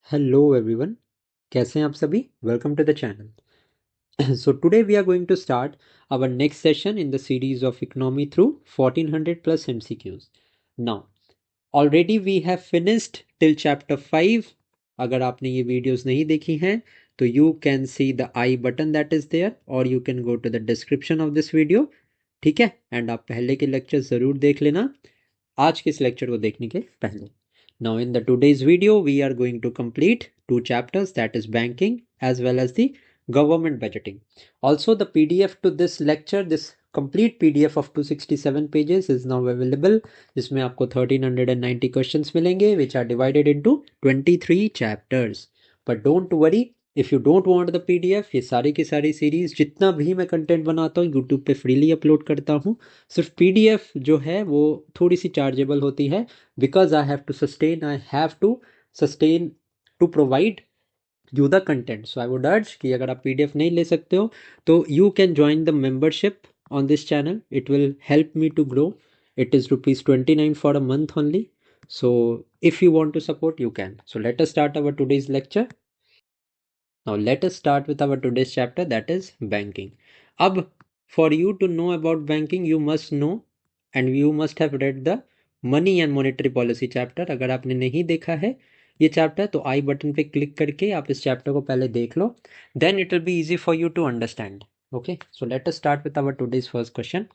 Hello everyone, कैसे हैं आप सभी। Welcome to the channel. So today we are going to start our next session in the series of economy through 1400 plus MCQs. Now already we have finished till chapter 5। अगर आपने ये videos नहीं देखी हैं तो you can see the I button that is there और you can go to the description of this video. ठीक है, एंड आप पहले के लेक्चर ज़रूर देख लेना आज के इस लेक्चर को देखने के पहले। Now in the today's video we are going to complete two chapters, that is banking as well as the government budgeting. Also the PDF to this lecture, this complete PDF of 267 pages is now available, जिसमें आपको 1390 questions मिलेंगे which are divided into 23 chapters. But don't worry, if you don't want the PDF, ये सारी की सारी series जितना भी मैं कंटेंट बनाता हूँ यूट्यूब पे फ्रीली अपलोड करता हूँ। सिर्फ पीडीएफ जो है वो थोड़ी सी चार्जेबल होती है because I have to sustain to provide you the content. So I would urge कि अगर आप पीडीएफ नहीं ले सकते हो तो you can join the membership on this channel, it will help me to grow. It is ₹29 for a month only. So if you want to support you can. So let us start our today's lecture. Now let us start with our today's chapter, that is banking. अब for you to know about banking you must know and you must have read the money and monetary policy chapter. अगर आपने नहीं देखा है ये chapter तो आई button पे click करके आप इस चैप्टर को पहले देख लो, then it will be easy for you to understand. Okay, so let us start with our today's first question.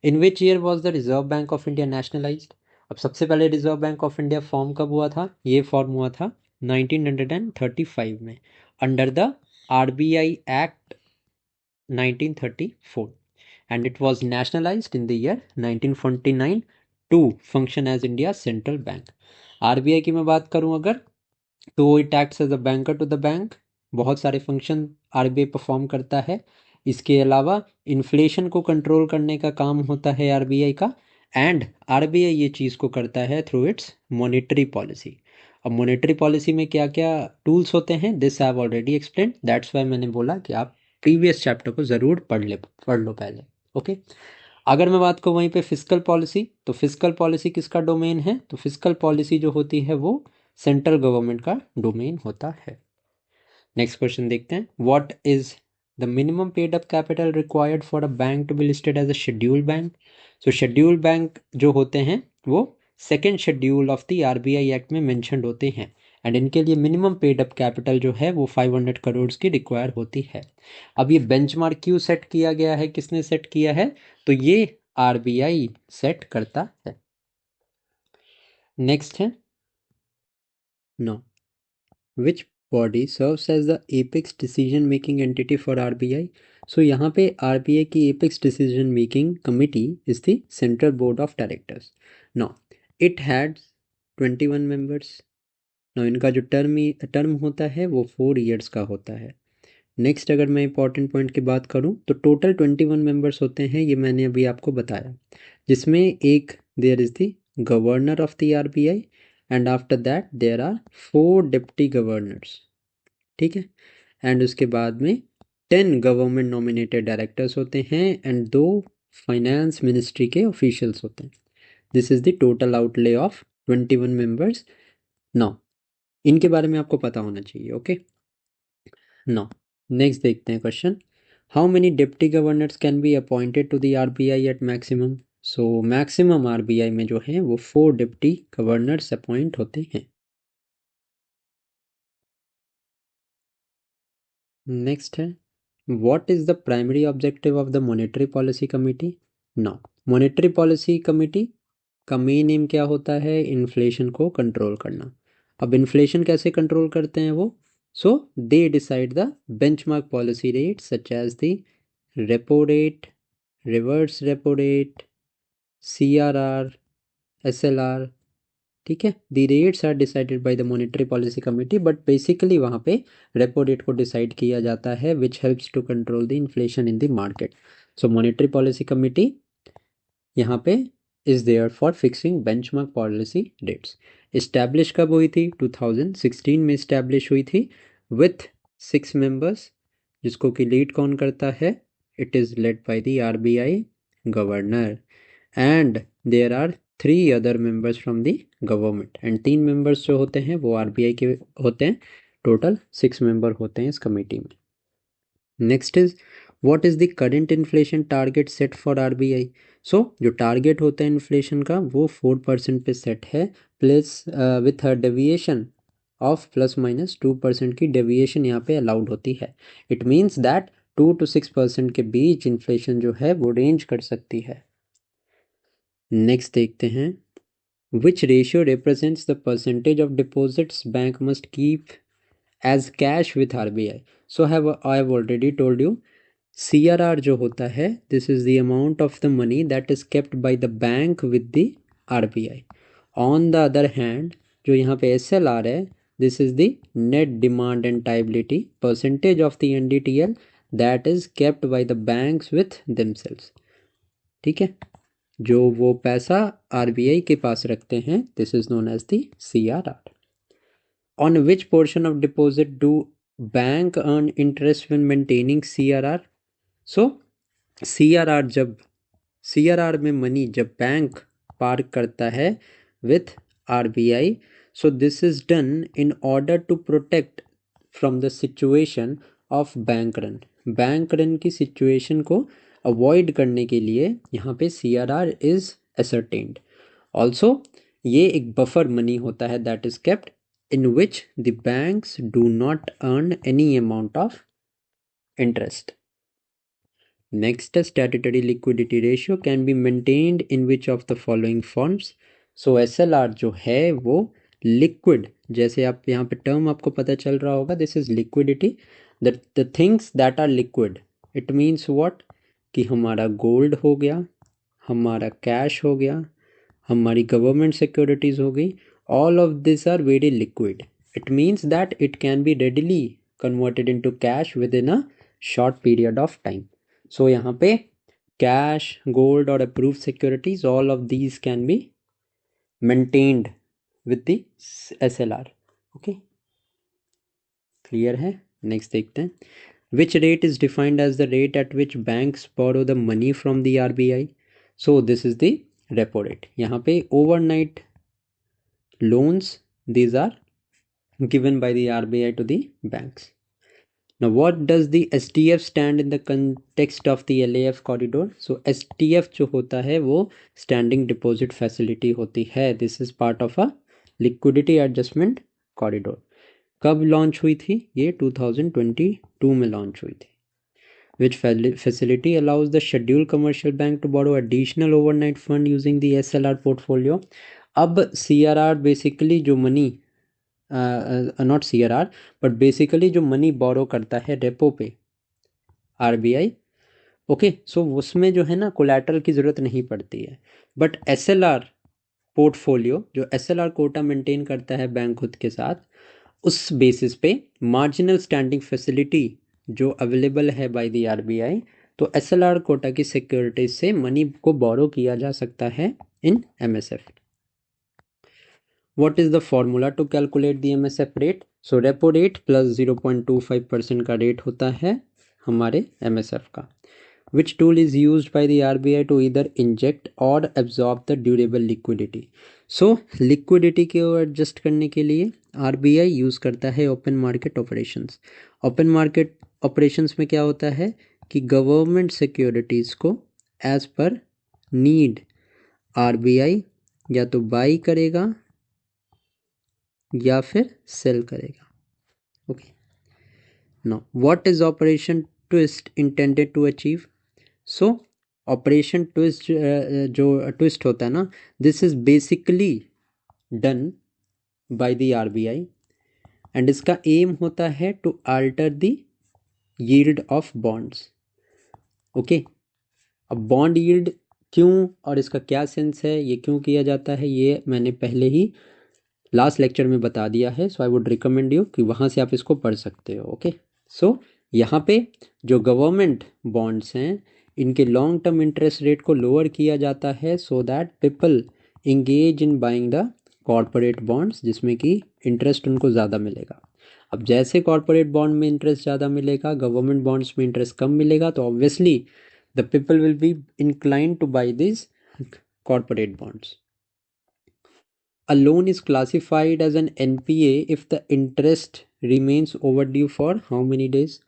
In which year was the Reserve Bank of India nationalized? अब सबसे पहले reserve bank of India form कब हुआ था? ये form हुआ था 1935 में under the RBI Act 1934 and it was nationalized in the year 1949 to function as India's central bank. RBI की मैं बात करूं अगर तो it acts as a banker to the bank, बहुत सारे फंक्शन RBI परफॉर्म करता है। इसके अलावा इन्फ्लेशन को कंट्रोल करने का काम होता है RBI का एंड RBI ये चीज़ को करता है थ्रू इट्स मॉनेटरी पॉलिसी। अब मॉनेटरी पॉलिसी में क्या क्या टूल्स होते हैं this I have already explain, that's why मैंने बोला कि आप प्रीवियस चैप्टर को ज़रूर पढ़ लो पहले। ओके, अगर मैं बात करूँ वहीं पे फिजिकल पॉलिसी, तो फिजिकल पॉलिसी किसका डोमेन है? तो फिजिकल पॉलिसी जो होती है वो सेंट्रल गवर्नमेंट का डोमेन होता है। नेक्स्ट क्वेश्चन देखते हैं, what is the minimum paid up capital required for a bank to be listed as a scheduled bank? So scheduled bank जो होते हैं वो second schedule of the RBI act में मैंशनड होते हैं एंड इनके लिए मिनिमम पेड अप कैपिटल जो है वो 500 करोड़ की रिक्वायर होती है। अब ये बेंचमार्क क्यों सेट किया गया है, किसने सेट किया है? तो ये RBI सेट करता है। नेक्स्ट है, now which body serves as the apex decision making entity for RBI? So यहाँ पे RBI की apex decision making committee is the central board of directors. Now it had 21 members. Now इनका जो term होता है वो 4 years का होता है। नेक्स्ट अगर मैं इंपॉर्टेंट पॉइंट की बात करूँ तो टोटल 21 मेंबर्स होते हैं, ये मैंने अभी आपको बताया, जिसमें एक there is the governor of the RBI and after that there are 4 deputy governors. ठीक है, एंड उसके बाद में 10 गवर्नमेंट नॉमिनेटेड डायरेक्टर्स होते हैं एंड 2 फाइनेंस मिनिस्ट्री के ऑफिशियल्स होते हैं। This is the total outlay of 21 members. Now इनके बारे में आपको पता होना चाहिए। ओके, नाउ नेक्स्ट देखते हैं question, how many deputy governors can be appointed to the RBI at maximum? So maximum RBI में जो है वो 4 डिप्टी गवर्नर्स अपॉइंट होते हैं। नेक्स्ट है, what is the primary objective of the monetary policy committee? Now monetary policy committee का main aim क्या होता है? इन्फ्लेशन को कंट्रोल करना। अब इन्फ्लेशन कैसे कंट्रोल करते हैं वो? So they decide the benchmark policy rate such as the repo rate, reverse repo rate, CRR, SLR। ठीक है, the rates are decided by the monetary policy committee but basically वहाँ पे रेपो रेट को decide किया जाता है which helps to control the inflation in the market. So monetary policy committee यहाँ पे is there for fixing benchmark policy rates. Establish कब हुई थी? 2016 में इस्टेब्लिश हुई थी विथ 6 मेंबर्स, जिसको कि लीड कौन करता है? It is led by the RBI governor and there are 3 other members from the government, and 3 members जो होते हैं वो आरबीआई के होते हैं। टोटल 6 मेंबर होते हैं इस कमेटी में। Next is what is the current inflation target set for RBI. So जो टारगेट होता है इन्फ्लेशन का वो 4% पे सेट है, plus with a deviation of ±2% की डेविएशन यहाँ पे अलाउड होती है। इट मीन्स दैट 2 to 6% के बीच इन्फ्लेशन जो है वो रेंज कर सकती है। नेक्स्ट देखते हैं, which ratio represents the percentage of deposits bank must keep as cash with RBI. So have I have already told you, CRR जो होता है, this is the amount of the money that is kept by the bank with the RBI. On the other hand जो यहाँ पे SLR है, this is the net demand and liability percentage of the NDTL that is kept by the banks with themselves. ठीक है, जो वो पैसा RBI के पास रखते हैं, this is known as the CRR। On which portion of deposit do bank earn interest when maintaining CRR। So CRR में मनी जब बैंक पार्क करता है with RBI, so this is done in order to protect from the situation of bank run. Bank run की situation को avoid करने के लिए यहाँ पे CRR इज असरटेन्ड। ऑल्सो ये एक बफर मनी होता है that is kept in which the banks do not earn any amount of interest. Next, a statutory liquidity ratio can be maintained in which of the following forms। So SLR जो है वो liquid, जैसे आप यहाँ पे term आपको पता चल रहा होगा, this is liquidity, the things that are liquid, it means what, कि हमारा गोल्ड हो गया, हमारा कैश हो गया, हमारी गवर्नमेंट सिक्योरिटीज़ हो गई, all of these are very liquid। It means that it can be readily converted into cash within a short period of time। So यहाँ पे कैश, गोल्ड और approved securities, all of these can be maintained with the SLR। Okay, clear है। Next देखते हैं, which rate is defined as the rate at which banks borrow the money from the RBI. So this is the repo rate. यहाँ पे overnight loans, these are given by the RBI to the banks. Now, what does the STF stand in the context of the LAF corridor? So, STF जो होता है वो Standing Deposit Facility होती है। This is part of a Liquidity Adjustment Corridor। कब launch हुई थी ये? 2022 में लॉन्च हुई थी। Which facility allows the scheduled commercial bank to borrow additional overnight fund using the SLR portfolio। अब CRR बेसिकली जो money, not CRR but basically जो मनी बोरो करता है रेपो पे आरबीआई, ओके, सो उसमें जो है ना कोलैटरल की ज़रूरत नहीं पड़ती है। बट SLR पोर्टफोलियो, जो SLR कोटा मेंटेन करता है बैंक खुद के साथ, उस बेसिस पे मार्जिनल स्टैंडिंग फैसिलिटी जो अवेलेबल है बाय द आरबीआई, तो SLR कोटा की सिक्योरिटीज से मनी को बोरो किया जा सकता है इन MSF। What is the formula to calculate the MSF rate? So repo rate plus 0.25% का रेट होता है हमारे MSF का। Which tool is used by the RBI to either inject or absorb the durable liquidity? So liquidity को adjust करने के लिए RBI use करता है open market operations. Open market operations में क्या होता है कि गवर्नमेंट सिक्योरिटीज़ को एज पर नीड RBI या तो बाई करेगा या फिर सेल करेगा। Okay, now what is operation twist intended to achieve. So operation twist, जो ट्विस्ट होता है ना, this is basically done by the RBI and इसका एम होता है to alter the yield of bonds. Okay, अब बॉन्ड यील्ड क्यों और इसका क्या सेंस है, ये क्यों किया जाता है, ये मैंने पहले ही लास्ट लेक्चर में बता दिया है। सो आई वुड रिकमेंड यू कि वहाँ से आप इसको पढ़ सकते हो। ओके, सो यहाँ पे जो गवर्नमेंट बॉन्ड्स हैं इनके लॉन्ग टर्म इंटरेस्ट रेट को लोअर किया जाता है so that people engage in buying the corporate bonds, जिसमें कि इंटरेस्ट उनको ज़्यादा मिलेगा। अब जैसे कॉरपोरेट बॉन्ड में इंटरेस्ट ज़्यादा मिलेगा, गवर्नमेंट बॉन्ड्स में इंटरेस्ट कम मिलेगा, तो obviously the people will be incline two by this corporate bonds. A loan is classified as an NPA if the interest remains overdue for how many days?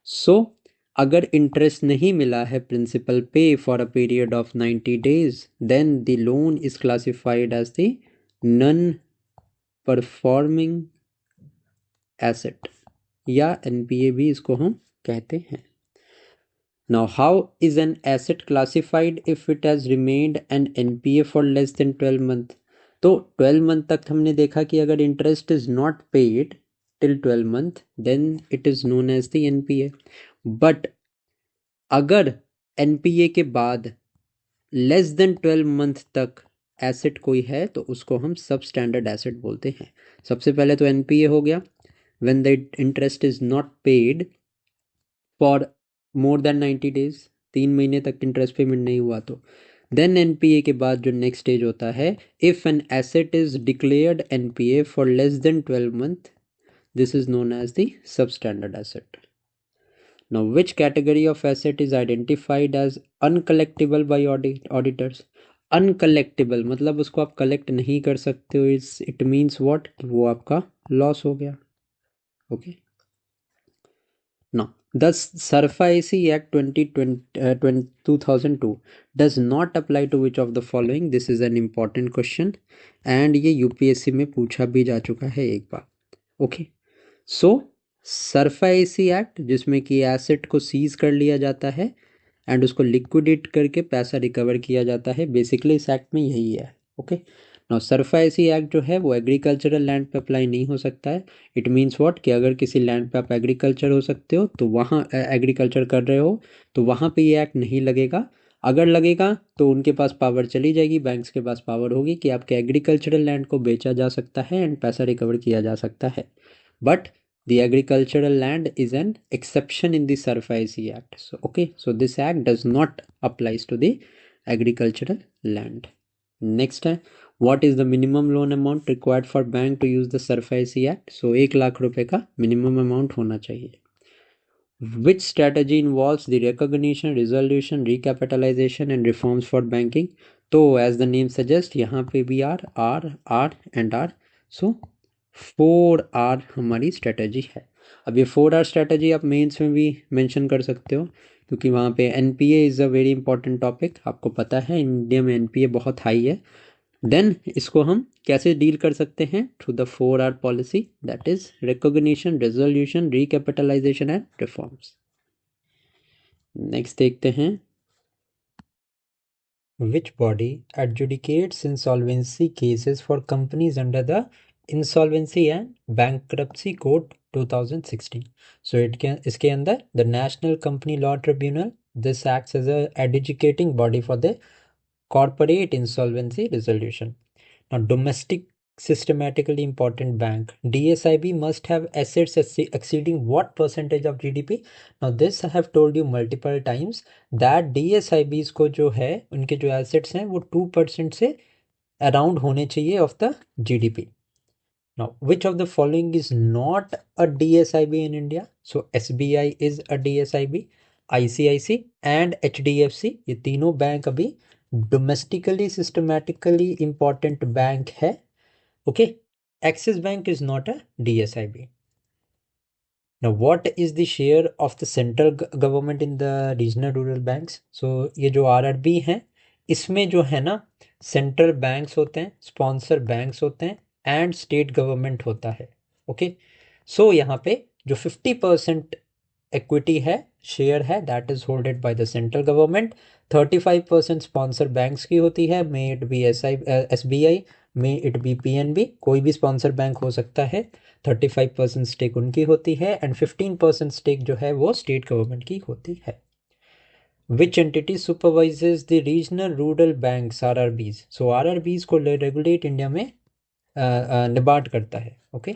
So अगर interest नहीं मिला है principal पे for a period of 90 days, then the loan is classified as the non performing asset, या NPA भी इसको हम कहते हैं. Now, how is an asset classified if it has remained an NPA for less than 12 months? तो 12 month तक हमने देखा कि अगर interest is not paid till 12 month then it is known as the NPA. But अगर NPA के बाद less than 12 month तक एसेट कोई है तो उसको हम सब स्टैंडर्ड एसेट बोलते हैं. सबसे पहले तो एनपीए हो गया when the interest is not paid for more than 90 days, 3 महीने तक इंटरेस्ट पेमेंट नहीं हुआ तो. देन एनपीए के बाद जो नेक्स्ट स्टेज होता है, if an asset is declared NPA for less than 12 month, this is known as the sub standard asset. Now, which category of asset is identified as uncollectible by auditors? Uncollectible मतलब उसको आप collect नहीं कर सकते हो. It means what, वो आपका loss हो गया. Okay. Now, thus SARFAESI Act 2002 does not apply to which of the following? This is an important question and ये यूपीएससी में पूछा भी जा चुका है एक बार. ओके. सो SARFAESI एक्ट जिसमें कि एसेट को सीज कर लिया जाता है एंड उसको लिक्विडेट करके पैसा रिकवर किया जाता है, बेसिकली इस एक्ट में यही है. ओके. नाउ SARFAESI एक्ट जो है वो एग्रीकल्चरल लैंड पे अप्लाई नहीं हो सकता है. इट मीन्स व्हाट कि अगर किसी लैंड पे आप एग्रीकल्चर हो सकते हो तो वहाँ एग्रीकल्चर कर रहे हो तो वहाँ पे ये एक्ट नहीं लगेगा. अगर लगेगा तो उनके पास पावर चली जाएगी, बैंक्स के पास पावर होगी कि आपके एग्रीकल्चरल लैंड को बेचा जा सकता है एंड पैसा रिकवर किया जा सकता है. But the agricultural land is an exception in the SARFAESI Act. So, okay, so this act does not applies to the agricultural land. Next है, what is the minimum loan amount required for bank to use the SARFAESI Act? So 1,00,000 रुपए का minimum amount होना चाहिए. Which strategy involves the recognition, resolution, recapitalization and reforms for banking? तो as the name suggests यहाँ पे भी R and R. So 4R हमारी strategy है. अब ये 4R स्ट्रेटजी आप मेंस में भी मेंशन कर सकते हो क्योंकि वहाँ पे NPA is a very important topic. आपको पता है इंडिया में एनपीए बहुत हाई है. देन इसको हम कैसे डील कर सकते हैं? Through the 4R policy, that is recognition, resolution, recapitalisation and reforms. Next देखते हैं, which body adjudicates insolvency cases for companies under the Insolvency and Bankruptcy Code 2016? So इसके अंदर the National Company Law Tribunal, this acts as a adjudicating body for the corporate insolvency resolution. Now, domestic systematically important bank DSIB must have assets exceeding what percentage of GDP? Now this I have told you multiple times that DSIBs को जो है उनके जो assets हैं वो 2% से around होने चाहिए of the GDP. Now, which of the following is not a DSIB in India? So SBI is a DSIB, ICICI and HDFC, ये तीनों बैंक अभी domestically systematically important बैंक है. Okay, Axis Bank is not a DSIB. Now, what is the share of the central government in the regional rural banks? So ये जो RRB हैं इसमें जो है ना सेंट्रल बैंक्स होते हैं, स्पॉन्सर बैंक्स होते हैं एंड स्टेट गवर्नमेंट होता है. ओके. सो यहाँ पे जो 50% इक्विटी है, शेयर है, that is holded by the central government. 35% sponsor banks की होती है, मे it B SBI, may it B PNB, कोई भी स्पॉन्सर बैंक हो सकता है. 35% स्टेक उनकी होती है एंड 15% स्टेक जो है वो स्टेट गवर्नमेंट की होती है. Which entity supervises the regional rural banks RRBs? So RRBs को रेगुलेट इंडिया में निबार्ड करता है. ओके.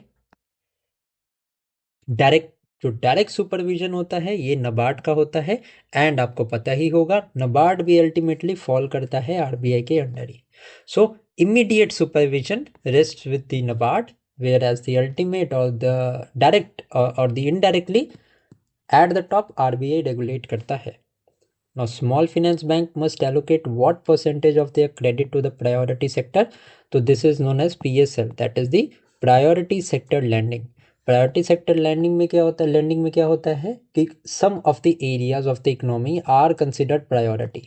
जो डायरेक्ट सुपरविजन होता है ये नबार्ड का होता है एंड आपको पता ही होगा नबार्ड भी अल्टीमेटली फॉल करता है आरबीआई के अंडर ही. So immediate supervision rests with the NABARD, whereas the ultimate or the direct or the indirectly at the top RBI regulate करता है. Now, small finance bank must allocate what percentage of their credit to the priority sector? So this is known as PSL, that is the priority sector lending. Priority sector lending में क्या होता है, landing में क्या होता है कि some of the areas of the economy are considered priority.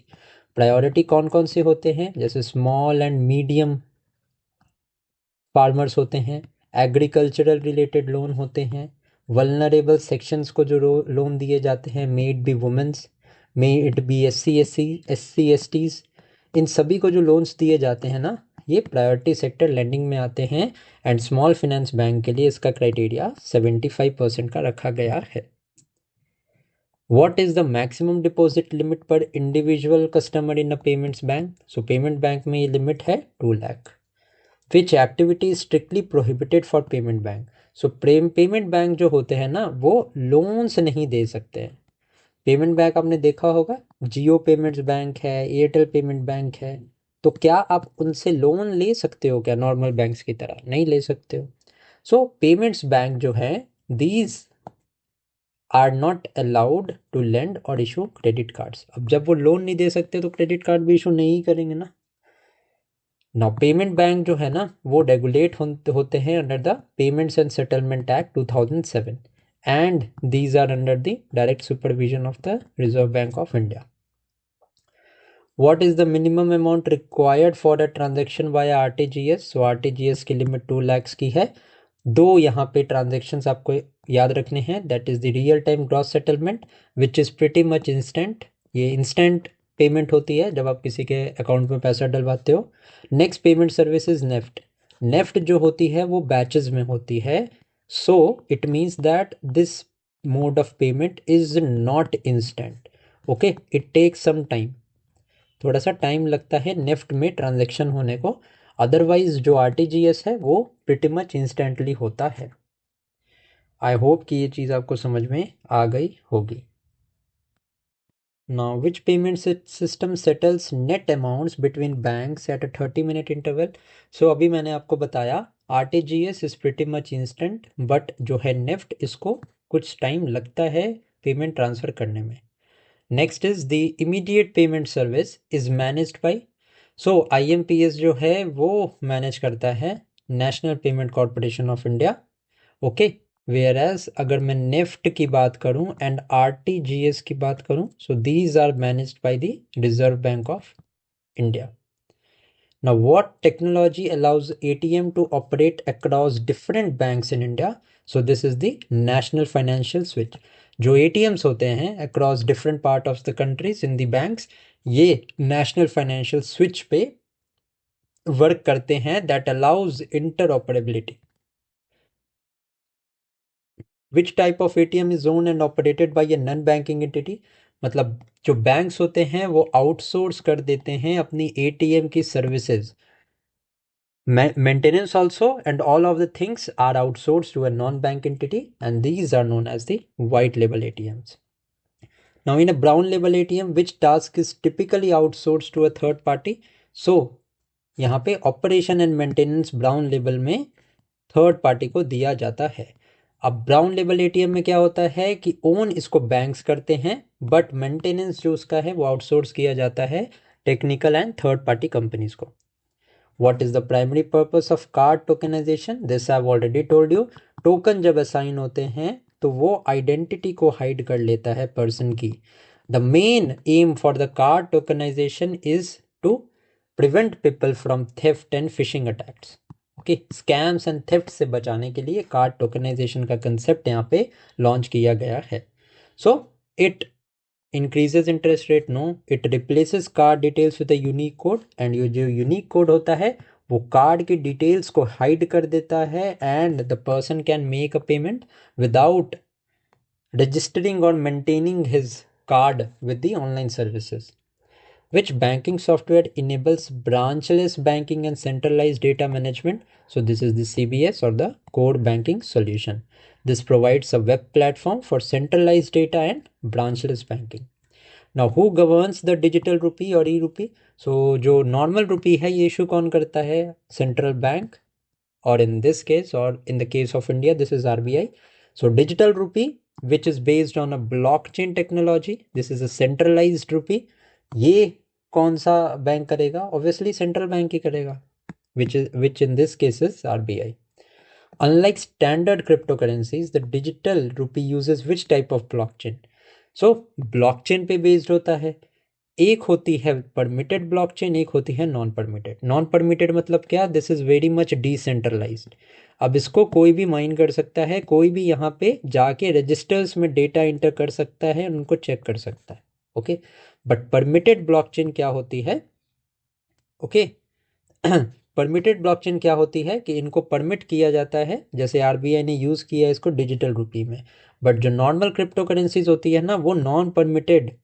Priority कौन कौन से होते हैं, जैसे स्मॉल एंड मीडियम फार्मर्स होते हैं, एग्रीकल्चरल रिलेटेड लोन होते हैं, वल्नरेबल सेक्शंस को जो लोन दिए जाते हैं, may it be women's, may it be S C S Ts, इन सभी को जो लोन्स दिए जाते हैं ना, ये प्रायोरिटी सेक्टर लेंडिंग में आते हैं. एंड स्मॉल फाइनेंस बैंक के लिए इसका क्राइटेरिया 75% का रखा गया है. What is the maximum deposit limit per individual customer in a payments bank? So payment bank में ये लिमिट है 2 lakh. Which activity is strictly prohibited for payment bank? So payment bank जो होते हैं ना, वो लोन्स नहीं दे सकते हैं. पेमेंट बैंक आपने देखा होगा, जियो पेमेंट्स बैंक है, एयरटेल पेमेंट बैंक है, तो क्या आप उनसे लोन ले सकते हो क्या नॉर्मल बैंक्स की तरह? नहीं ले सकते हो. सो पेमेंट्स बैंक जो है, these are not allowed to lend और इशू क्रेडिट कार्ड्स. अब जब वो लोन नहीं दे सकते तो क्रेडिट कार्ड भी इशू नहीं करेंगे ना. नाउ पेमेंट बैंक जो है ना, वो रेगुलेट होते हैं under the payments and settlement act 2007 and these are under the direct supervision of the reserve bank of India. What is the minimum amount required for a transaction via RTGS? So RTGS की limit 2 lakhs की है. दो यहाँ पे transactions आपको याद रखने हैं, that is the real time gross settlement which is pretty much instant. ये इंस्टेंट पेमेंट होती है जब आप किसी के अकाउंट में पैसा डलवाते हो. Next payment service is NEFT. NEFT जो होती है वो बैचेस में होती है. So it means that this mode of payment is not instant. Okay, it takes some time. थोड़ा सा टाइम लगता है नेफ्ट में ट्रांजेक्शन होने को. अदरवाइज जो आरटीजीएस है वो प्रिटी मच इंस्टेंटली होता है. आई होप कि ये चीज़ आपको समझ में आ गई होगी. Now which payment system settles net amounts between banks at a 30-minute interval? So अभी मैंने आपको बताया RTGS is pretty much instant, but जो है नेफ्ट, इसको कुछ टाइम लगता है पेमेंट ट्रांसफ़र करने में. Next is the immediate payment service is managed by. So IMPS जो है वो मैनेज करता है national payment corporation of India. Okay, whereas अगर मैं नेफ्ट की बात करूं एंड RTGS की बात करूं, so these are managed by the reserve bank of India. Now, what technology allows ATM to operate across different banks in India? So this is the national financial switch. जो ATMs होते हैं across different part of the countries in the banks, ये national financial switch पे work करते हैं. that allows interoperability. Which type of ATM is owned and operated by a non-banking entity? मतलब जो banks होते हैं वो आउटसोर्स कर देते हैं अपनी ATM की services. Maintenance also and all of the things are outsourced to a non-bank entity, and these are known as the white label ATMs. Now in a brown label ATM, which task is typically outsourced to a third party? So यहाँ पे operation and maintenance brown label में third party को दिया जाता है. अब brown label ATM में क्या होता है कि ओन इसको बैंक्स करते हैं, बट मेंटेनेंस जो उसका है वो आउटसोर्स किया जाता है technical and third party companies को. What is the primary purpose of card tokenization? This I've already told you. Token जब असाइन होते हैं तो वो आइडेंटिटी को हाइड कर लेता है पर्सन की. The main aim for the card tokenization is to prevent people from theft and phishing attacks. Okay, scams and theft से बचाने के लिए कार्ड टोकनाइजेशन का कंसेप्ट यहाँ पे लॉन्च किया गया है. So it increases interest rate? No, it replaces card details with a unique code. And ये जो यूनिक कोड होता है वो कार्ड की डिटेल्स को हाइड कर देता है and the person can make a payment without registering or maintaining his card with the online services. Which banking software enables branchless banking and centralized data management? So this is the CBS or the core banking solution. This provides a web platform for centralized data and branchless banking. Now who governs the digital rupee or e-rupee? So जो normal rupee है ये issue कौन करता है? Central bank, or in this case or in the case of India this is RBI. So digital rupee which is based on a blockchain technology. This is a centralized rupee. ये कौन सा bank करेगा? Obviously central bank ही करेगा, which in this case is RBI. Unlike standard cryptocurrencies, the digital rupee uses which type of blockchain? So blockchain पे based होता है. एक होती है परमिटेड ब्लॉकचेन, एक होती है नॉन परमिटेड. नॉन परमिटेड मतलब क्या? This is very much decentralised. अब इसको कोई भी माइन कर सकता है, कोई भी यहाँ पे जाके रजिस्टर्स में डेटा इंटर कर सकता है, उनको चेक कर सकता है. ओके, बट परमिटेड ब्लॉकचेन क्या होती है? ओके, परमिटेड ब्लॉकचेन क्या होती है कि इनको परमिट किया जाता है, जैसे आरबीआई ने यूज़ किया इसको डिजिटल रुपी में. बट जो नॉर्मल क्रिप्टो करेंसीज होती है ना, वो non permitted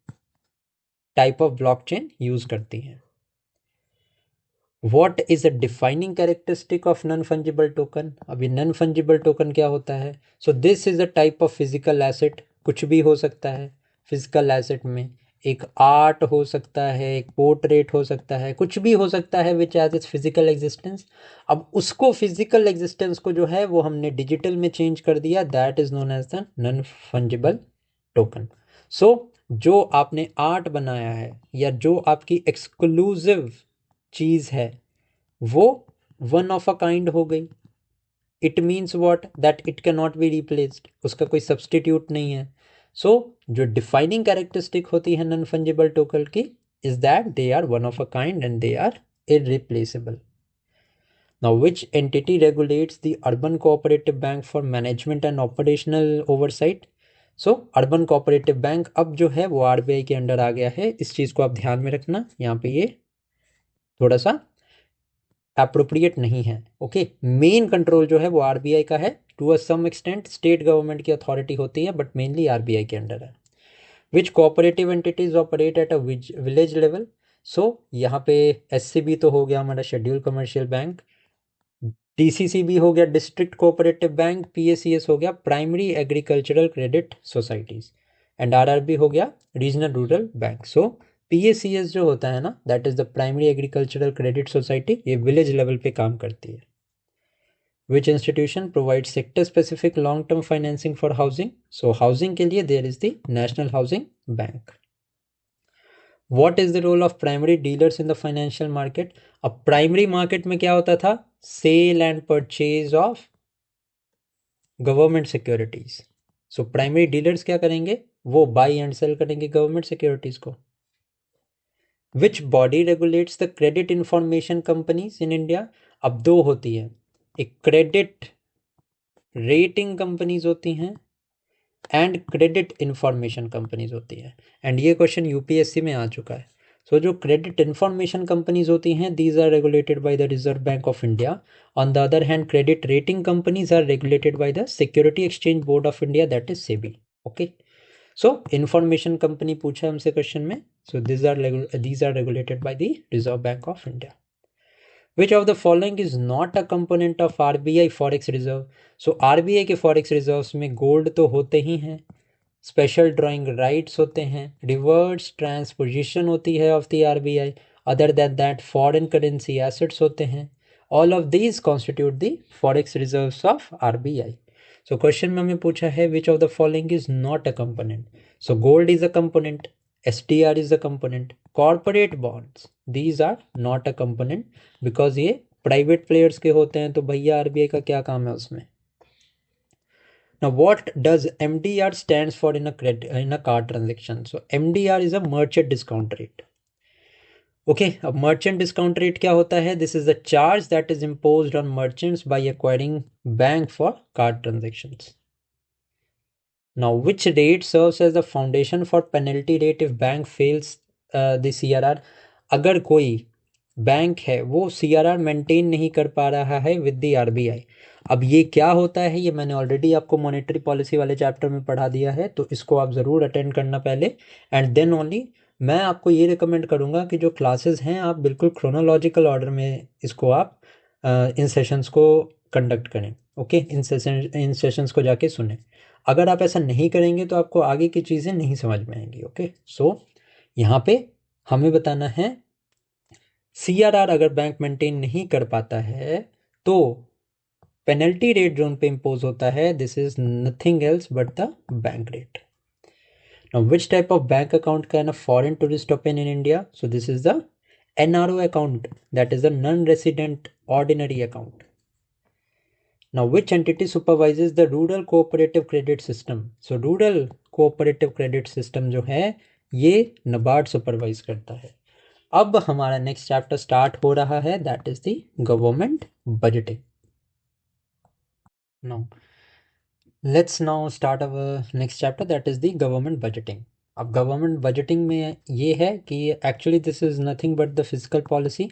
type of blockchain use करती हैं. What is a defining characteristic of non fungible token? अभी नॉन फंजिबल टोकन क्या होता है? सो this is a type of physical asset. कुछ भी हो सकता है फिजिकल एसेट में. एक आर्ट हो सकता है, एक पोर्ट्रेट हो सकता है, कुछ भी हो सकता है विच एज इट्स फिजिकल एग्जिस्टेंस. अब उसको फिजिकल एग्जिस्टेंस को जो है वो हमने डिजिटल में चेंज कर दिया. That is known as the non fungible token. So जो आपने आर्ट बनाया है या जो आपकी एक्सक्लूसिव चीज़ है वो वन ऑफ अ काइंड हो गई. It means what? That it can not be replaced. उसका कोई सब्सटीट्यूट नहीं है. सो जो डिफाइनिंग कैरेक्टरिस्टिक होती है नॉन फंजिबल टोकन की is that they are one of a kind and they are irreplaceable. Now, which entity regulates the Urban Cooperative Bank for management and operational oversight? So urban cooperative bank अब जो है वो RBI के under आ गया है. इस चीज़ को आप ध्यान में रखना, यहाँ पे ये थोड़ा सा अप्रोप्रिएट नहीं है. ओके, मेन कंट्रोल जो है वो आरबीआई का है. To a some extent state government की अथॉरिटी होती है, बट मेनली आरबीआई के अंडर है. Which cooperative entities operate at a village level? So यहाँ पे एससीबी तो हो गया हमारा शेड्यूल कमर्शियल बैंक, डीसीसीबी हो गया डिस्ट्रिक्ट कोऑपरेटिव बैंक, पीएसीएस हो गया primary agricultural credit societies, and RRB हो गया regional rural bank. So PACS जो होता है ना, that is the primary agricultural credit society, ये विलेज लेवल पे काम करती है. Which institution provide sector specific long term financing for housing? So housing के लिए there is the national housing bank. What is the role of primary dealers in the financial market? अब primary market में क्या होता था? Sale and purchase of government securities. So primary dealers क्या करेंगे? वो बाई एंड सेल करेंगे government securities को. Which body regulates the credit information companies in India? अब दो होती है, एक क्रेडिट रेटिंग कंपनीज होती हैं एंड क्रेडिट इंफॉर्मेशन कंपनीज होती है. एंड ये क्वेश्चन यूपीएससी में आ चुका है. सो जो क्रेडिट इंफॉर्मेशन कंपनीज होती हैं, these are regulated by the reserve bank of India. On the other hand credit rating companies are regulated by the security exchange board of India, that is SEBI. Okay, so information company पूछा है हमसे question में. सो these are regulated by the Reserve Bank of India. Which of the following is not a component of RBI Forex Reserve? So RBI के Forex Reserves में gold तो होते ही हैं, स्पेशल ड्राइंग राइट्स होते हैं, रिवर्स ट्रांसपोजिशन होती है of the RBI, other than that foreign currency assets होते हैं. All of these constitute the forex reserves of RBI. So question में हमें पूछा है which of the following is not a component? So gold is a component, STR is a component, corporate bonds these are not a component because ये private players के होते हैं. तो भैया आरबीआई का क्या काम है उसमें? Now what does MDR stands for in a card transaction? So MDR is a merchant discount rate. Okay, अब merchant discount rate क्या होता है? This is the charge that is imposed on merchants by acquiring bank for card transactions. Now, which rate serves as the foundation for penalty rate if bank fails the CRR? अगर कोई bank है वो CRR maintain नहीं कर पा रहा है with the RBI. अब ये क्या होता है, ये मैंने ऑलरेडी आपको मॉनेटरी पॉलिसी वाले चैप्टर में पढ़ा दिया है, तो इसको आप ज़रूर अटेंड करना पहले, एंड देन ओनली मैं आपको ये रिकमेंड करूँगा कि जो क्लासेस हैं आप बिल्कुल क्रोनोलॉजिकल ऑर्डर में इसको आप इन सेशंस को कंडक्ट करें. ओके, इन सेशंस को जाके सुने. अगर आप ऐसा नहीं करेंगे तो आपको आगे की चीज़ें नहीं समझ में आएंगी. ओके, सो यहाँ पे हमें बताना है CRR अगर बैंक मेंटेन नहीं कर पाता है तो पेनल्टी रेट जो उन पे इम्पोज होता है, this is nothing else but the bank rate. Now, which type of bank account can a foreign tourist open in India? So this is the NRO account, that is the non-resident ordinary account. Now, which entity supervises the rural cooperative credit system? So rural cooperative credit system जो है ये NABARD supervise करता है. अब हमारा next chapter start हो रहा है, that is the government budgeting. Now let's now start our next chapter, that is the government budgeting. अब गवर्नमेंट बजटिंग में ये है कि actually this is nothing but the fiscal policy.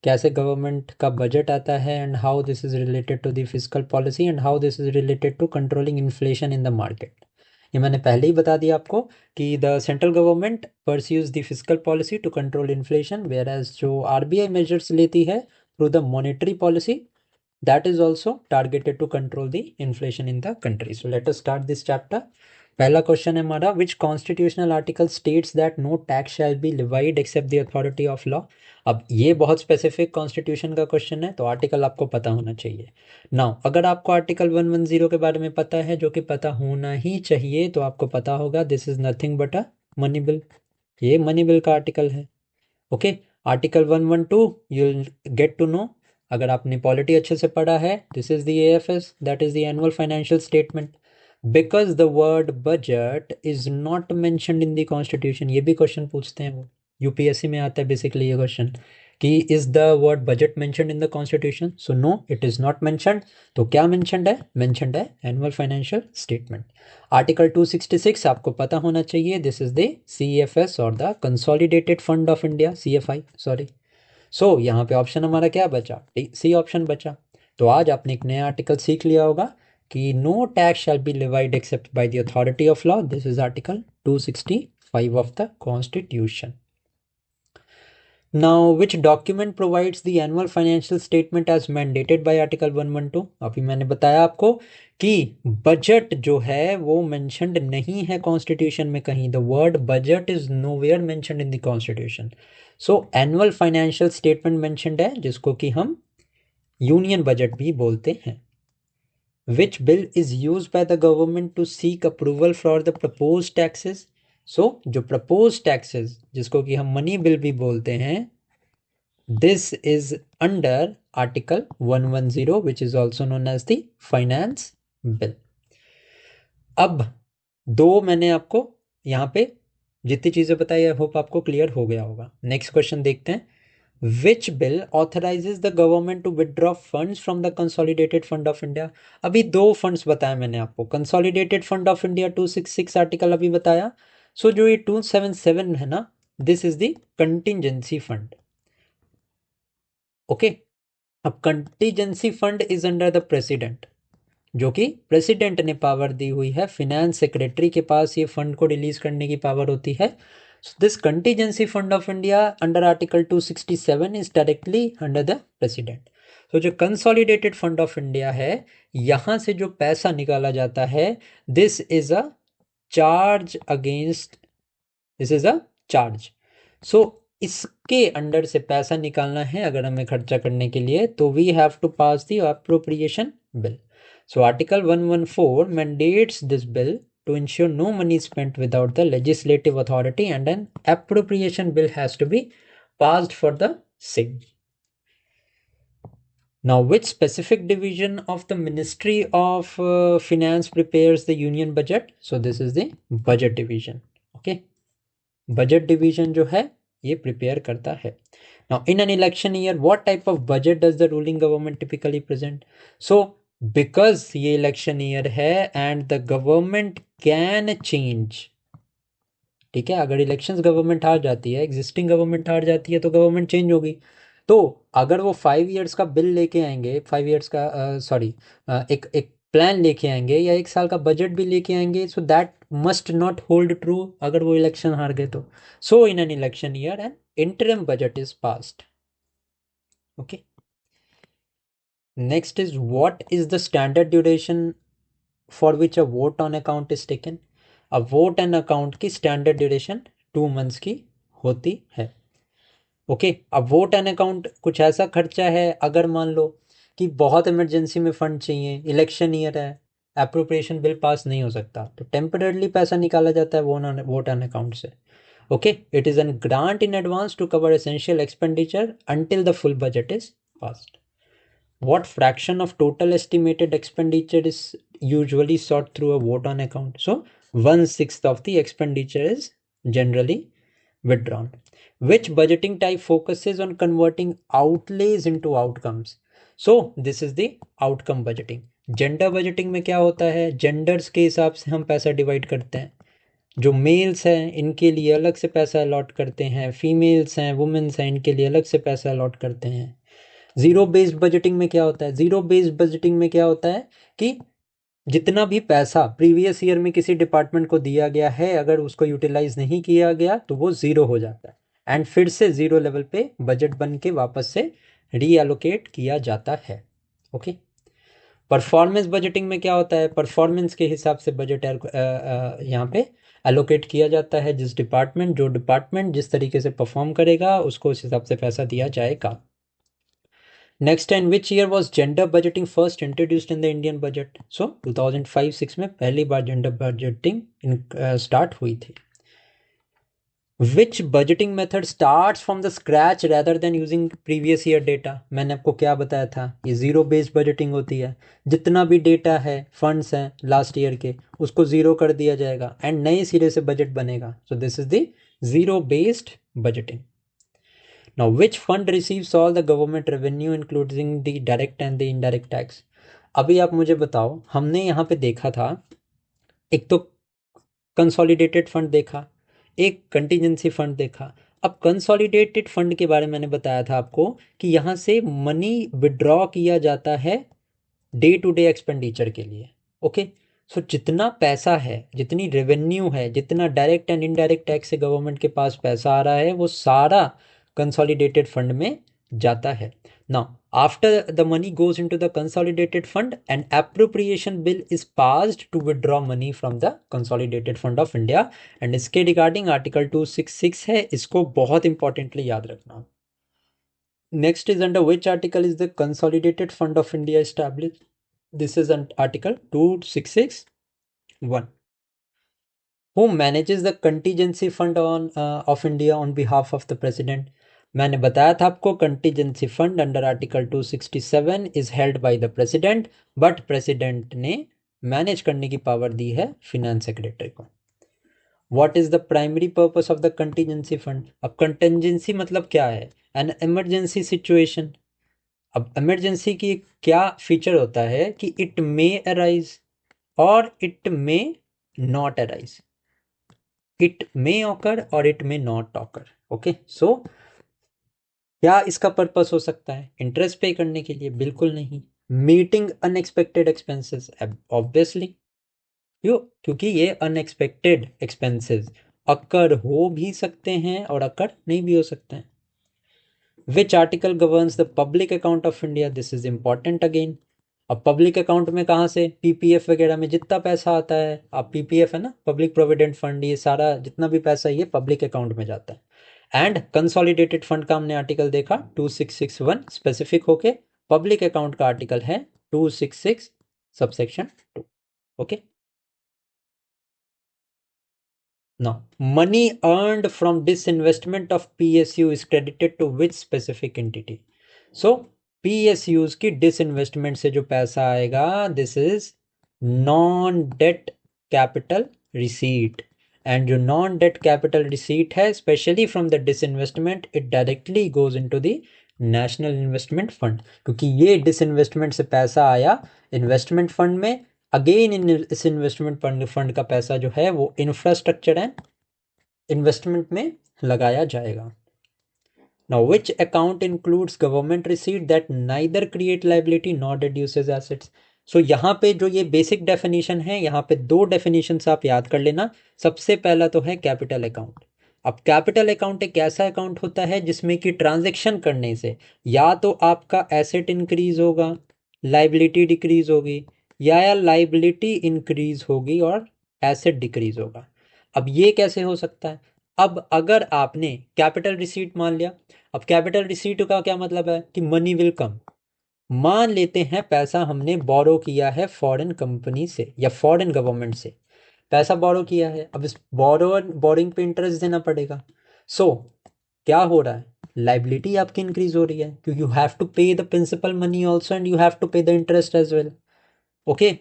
कैसे गवर्नमेंट का बजट आता है and how this is related to the fiscal policy and how this is related to controlling inflation in the market. ये मैंने पहले ही बता दिया आपको कि the central government pursues the fiscal policy to control inflation, whereas जो RBI measures लेती है through the monetary policy, that is also targeted to control the inflation in the country. So let us start this chapter. पहला question है हमारा, which constitutional article states that no tax shall be levied except the authority of law. अब ये बहुत specific constitution का question है, तो article आपको पता होना चाहिए. नाउ अगर आपको आर्टिकल 110 के बारे में पता है, जो कि पता होना ही चाहिए, तो आपको पता होगा this is nothing but a money bill. ये मनी बिल का आर्टिकल है. ओके, article 112 you will get to know अगर आपने पॉलिटी अच्छे से पढ़ा है. This is the AFS, that is the annual financial statement. Because the word budget is not mentioned in the constitution. ये भी क्वेश्चन पूछते हैं, वो यूपीएससी में आता है बेसिकली ये क्वेश्चन कि is the word budget mentioned in the constitution. So no, it is not mentioned. तो क्या मेंशन्ड है? मेंशन्ड है एनुअल फाइनेंशियल स्टेटमेंट. आर्टिकल 266 आपको पता होना चाहिए. This is the CFS or the consolidated fund of India, CFI sorry. So यहाँ पे ऑप्शन हमारा क्या बचा? सी ऑप्शन बचा. तो आज आपने एक नया आर्टिकल सीख लिया होगा कि no tax shall be levied except by the authority of law. This is article 265 of the constitution. Now which document provides the annual financial statement as mandated by article 112. अभी मैंने बताया आपको कि बजट जो है वो मेंशन्ड नहीं है कॉन्स्टिट्यूशन में कहीं. The word budget is nowhere mentioned in the constitution. So annual financial statement mentioned है, जिसको कि हम यूनियन बजट भी बोलते हैं. Which bill is used by the government to seek approval for the proposed taxes. So जो propose taxes, जिसको कि हम मनी बिल भी बोलते हैं, this is under article 110 which is also known as the finance bill. अब दो मैंने आपको यहाँ पे जितनी चीज़ें बताई, आई होप आपको क्लियर हो गया होगा. नेक्स्ट क्वेश्चन देखते हैं. Which bill authorises the government to withdraw funds from the consolidated fund of India. अभी दो फंड्स बताया मैंने आपको. Consolidated fund of India 266 article अभी बताया. सो जो ये 277 है ना, this is the contingency fund. Okay, अब contingency fund is under the president, जो कि प्रेसिडेंट ने पावर दी हुई है. फिनेंस सेक्रेटरी के पास ये फंड को रिलीज करने की पावर होती है. So this contingency fund of India under Article 267 is directly under the president. तो जो consolidated fund of India है, यहाँ से जो पैसा निकाला जाता है, this is a charge against, this is a charge. So इसके अंडर से पैसा निकालना है अगर हमें खर्चा करने के लिए, तो we have to pass the appropriation bill. So Article 114 mandates this bill to ensure no money is spent without the legislative authority, and an appropriation bill has to be passed for the same. Now, which specific division of the Ministry of Finance prepares the union budget? So this is the budget division. Okay, budget division जो है ये prepare करता है. Now, in an election year, what type of budget does the ruling government typically present? So because ये election year है and the government can change. ठीक है, अगर इलेक्शंस गवर्नमेंट हार जाती है, एग्जिस्टिंग गवर्नमेंट हार जाती है, तो गवर्नमेंट चेंज होगी. तो अगर वो 5 ईयर्स का बिल लेके आएंगे, 5 ईयर्स का सॉरी एक एक प्लान लेके आएंगे या 1 साल का बजट भी लेके आएंगे, so that must not hold true अगर वो इलेक्शन हार गए तो. So in an election year an interim budget is passed. Okay, next is what is the standard duration for which a vote on account is taken. A vote on account की standard duration 2 months की होती है. Okay, अब vote an account कुछ ऐसा खर्चा है, अगर मान लो कि बहुत इमरजेंसी में फंड चाहिए, इलेक्शन ईयर है, अप्रोप्रिएशन बिल पास नहीं हो सकता, तो टेम्पररली पैसा निकाला जाता है वोट ऑन अकाउंट से। Okay, it is an grant in advance to cover essential expenditure until the full budget is passed. What fraction of total estimated expenditure is usually sought through a vote on account? So 1/6 of the expenditure is generally withdrawn. Which budgeting type focuses on converting outlays into outcomes? So this is the outcome budgeting. Gender budgeting में क्या होता है, genders के हिसाब से हम पैसा divide करते हैं। जो मेल्स हैं इनके लिए अलग से पैसा अलॉट करते हैं, फीमेल्स हैं, वुमेन्स हैं, इनके लिए अलग से पैसा अलॉट करते हैं। जीरो बेस्ड बजटिंग में क्या होता है, जीरो बेस्ड बजटिंग में क्या होता है कि जितना भी पैसा प्रीवियस ईयर में किसी डिपार्टमेंट को दिया गया है, अगर उसको यूटिलाइज नहीं किया गया तो वो जीरो हो जाता है एंड फिर से जीरो लेवल पे बजट बन के वापस से रीएलोकेट किया जाता है। ओके, परफॉर्मेंस बजटिंग में क्या होता है, परफॉर्मेंस के हिसाब से बजट यहाँ पे एलोकेट किया जाता है। जो डिपार्टमेंट जिस तरीके से परफॉर्म करेगा उसको उस हिसाब से पैसा दिया जाएगा। Next, in which year was gender budgeting first introduced in the Indian budget? So 2005-06 में पहली बार जेंडर बजटिंग स्टार्ट हुई थी। Which budgeting method starts from the scratch rather than using previous year data? मैंने आपको क्या बताया था, ये जीरो बेस्ड बजटिंग होती है। जितना भी डेटा है, फंड्स हैं लास्ट ईयर के, उसको जीरो कर दिया जाएगा एंड नए सिरे से बजट बनेगा। सो this is the zero based budgeting. Now, which fund receives all the government revenue including the direct and the indirect tax? अभी आप मुझे बताओ, हमने यहाँ पे देखा था, एक तो कंसोलिडेटेड फंड देखा, एक कंटीजेंसी फंड देखा। अब कंसोलिडेटेड फंड के बारे में मैंने बताया था आपको कि यहाँ से मनी विड्रॉ किया जाता है डे टू डे एक्सपेंडिचर के लिए। ओके, सो जितना पैसा है, जितनी रेवेन्यू है, जितना डायरेक्ट एंड इनडायरेक्ट टैक्स से गवर्नमेंट के पास पैसा आ रहा है, वो सारा कंसोलिडेटेड फंड में जाता है। Now after the money goes into the consolidated fund, an appropriation bill is passed to withdraw money from the consolidated fund of India. And इसके रिगार्डिंग आर्टिकल 266 है, इसको बहुत इंपॉर्टेंटली याद रखना। Next is under which article is the consolidated fund of India establish? This is an Article 2661. Who manages the contingency fund of India on behalf of the president? मैंने बताया था आपको, contingency fund under article 267 is held by the president, but president ने manage करने की power दी है finance secretary को। What is the primary purpose of the contingency fund? अब कंटीजेंसी मतलब क्या है, एन इमरजेंसी सिचुएशन। अब इमरजेंसी की क्या फीचर होता है कि it may arise or it may not arise, it may occur or it may not occur. Okay, so क्या इसका पर्पस हो सकता है, इंटरेस्ट पे करने के लिए? बिल्कुल नहीं। मीटिंग अनएक्सपेक्टेड एक्सपेंसेस, ऑब्वियसली क्यों, क्योंकि ये अनएक्सपेक्टेड एक्सपेंसेस अकर हो भी सकते हैं और अकर नहीं भी हो सकते हैं। Which article governs the public account of India? This is important again. अब पब्लिक अकाउंट में कहाँ से, पीपीएफ वगैरह में जितना पैसा आता है, अब पीपीएफ है ना, पब्लिक प्रोविडेंट फंड, ये सारा जितना भी पैसा ये पब्लिक अकाउंट में जाता है। एंड कंसोलिडेटेड फंड का हमने आर्टिकल देखा 2661, स्पेसिफिक होके पब्लिक अकाउंट का आर्टिकल है 266 subsection 2। Okay, now money earned from disinvestment of PSU is credited to which specific entity? So PSUs की disinvestment से जो पैसा आएगा, this is non-debt capital receipt, and जो non-debt capital receipt है specially from the disinvestment, it directly goes into the national investment fund, क्योंकि ये disinvestment से पैसा आया इन्वेस्टमेंट फंड में। अगेन इस इन्वेस्टमेंट फंड का पैसा जो है वो इंफ्रास्ट्रक्चर एंड इन्वेस्टमेंट में लगाया जाएगा। Now which account includes government receipt that neither create liability nor reduces assets? So यहाँ पे जो ये बेसिक डेफिनेशन है, यहाँ पे दो डेफिनेशन आप याद कर लेना। सबसे पहला तो है कैपिटल अकाउंट। अब कैपिटल अकाउंट एक ऐसा अकाउंट होता है जिसमें कि ट्रांजैक्शन करने से या तो आपका एसेट इंक्रीज होगा, लाइबिलिटी डिक्रीज होगी, या लाइबिलिटी इंक्रीज होगी और एसेट डिक्रीज होगा। अब ये कैसे हो सकता है? अब अगर आपने कैपिटल रिसीट मान लिया, अब कैपिटल रिसीट का क्या मतलब है कि मनी विल कम, मान लेते हैं पैसा हमने बोरो किया है फॉरेन कंपनी से या फॉरेन गवर्नमेंट से, पैसा बोरो किया है, अब इस बोरिंग पे इंटरेस्ट देना पड़ेगा। सो क्या हो रहा है, लाइबिलिटी आपकी इंक्रीज हो रही है क्योंकि you have to pay the principal money also and you have to pay the interest as well. Okay,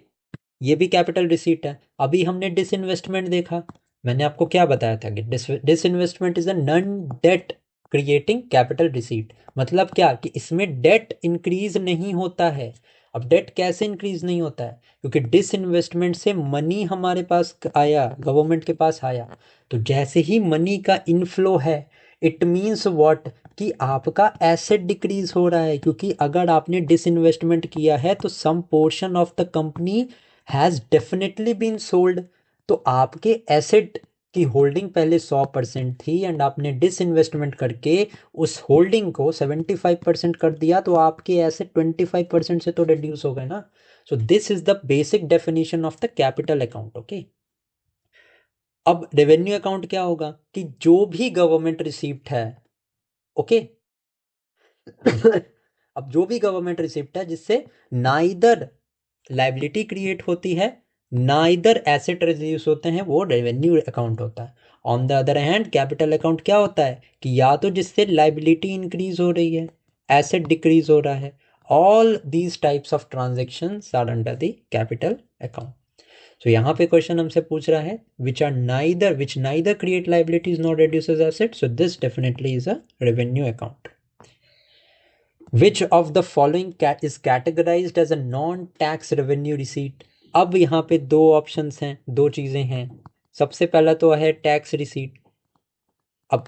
ये भी कैपिटल रिसीट है। अभी हमने डिसइन्वेस्टमेंट देखा, मैंने आपको क्या बताया था कि disinvestment is a non debt creating capital receipt. मतलब क्या कि इसमें डेट इंक्रीज नहीं होता है। अब डेट कैसे इंक्रीज नहीं होता है, क्योंकि डिसइन्वेस्टमेंट से मनी हमारे पास आया, गवर्नमेंट के पास आया, तो जैसे ही मनी का इनफ्लो है, इट मीन्स व्हाट, कि आपका एसेट डिक्रीज हो रहा है, क्योंकि अगर आपने डिसइन्वेस्टमेंट किया है तो some portion of the company has definitely been sold. तो आपके एसेट की होल्डिंग पहले 100% थी एंड आपने डिसइन्वेस्टमेंट करके उस होल्डिंग को 75% कर दिया, तो आपके एसेट 25% से तो रिड्यूस हो गए ना। सो this is the basic definition of the capital account. Okay, अब रेवेन्यू अकाउंट क्या होगा कि जो भी गवर्नमेंट रिसीप्ट है, ओके अब जो भी गवर्नमेंट रिसिप्ट है जिससे ना इधर लाइबिलिटी क्रिएट होती है ना इधर एसेट रिड्यूस होते हैं, वो रेवेन्यू अकाउंट होता है। On the other hand capital account क्या होता है कि या तो जिससे लाइबिलिटी इंक्रीज हो रही है, एसेट डिक्रीज हो रहा है, all these types of transactions are under the capital account. So यहाँ पे क्वेश्चन हमसे पूछ रहा है which neither create liabilities not reduces asset, so this definitely is a revenue account. Which of the following is categorized as a non-tax revenue receipt? अब यहाँ पे दो ऑप्शंस हैं, दो चीज़ें हैं। सबसे पहला तो है टैक्स रिसीट। अब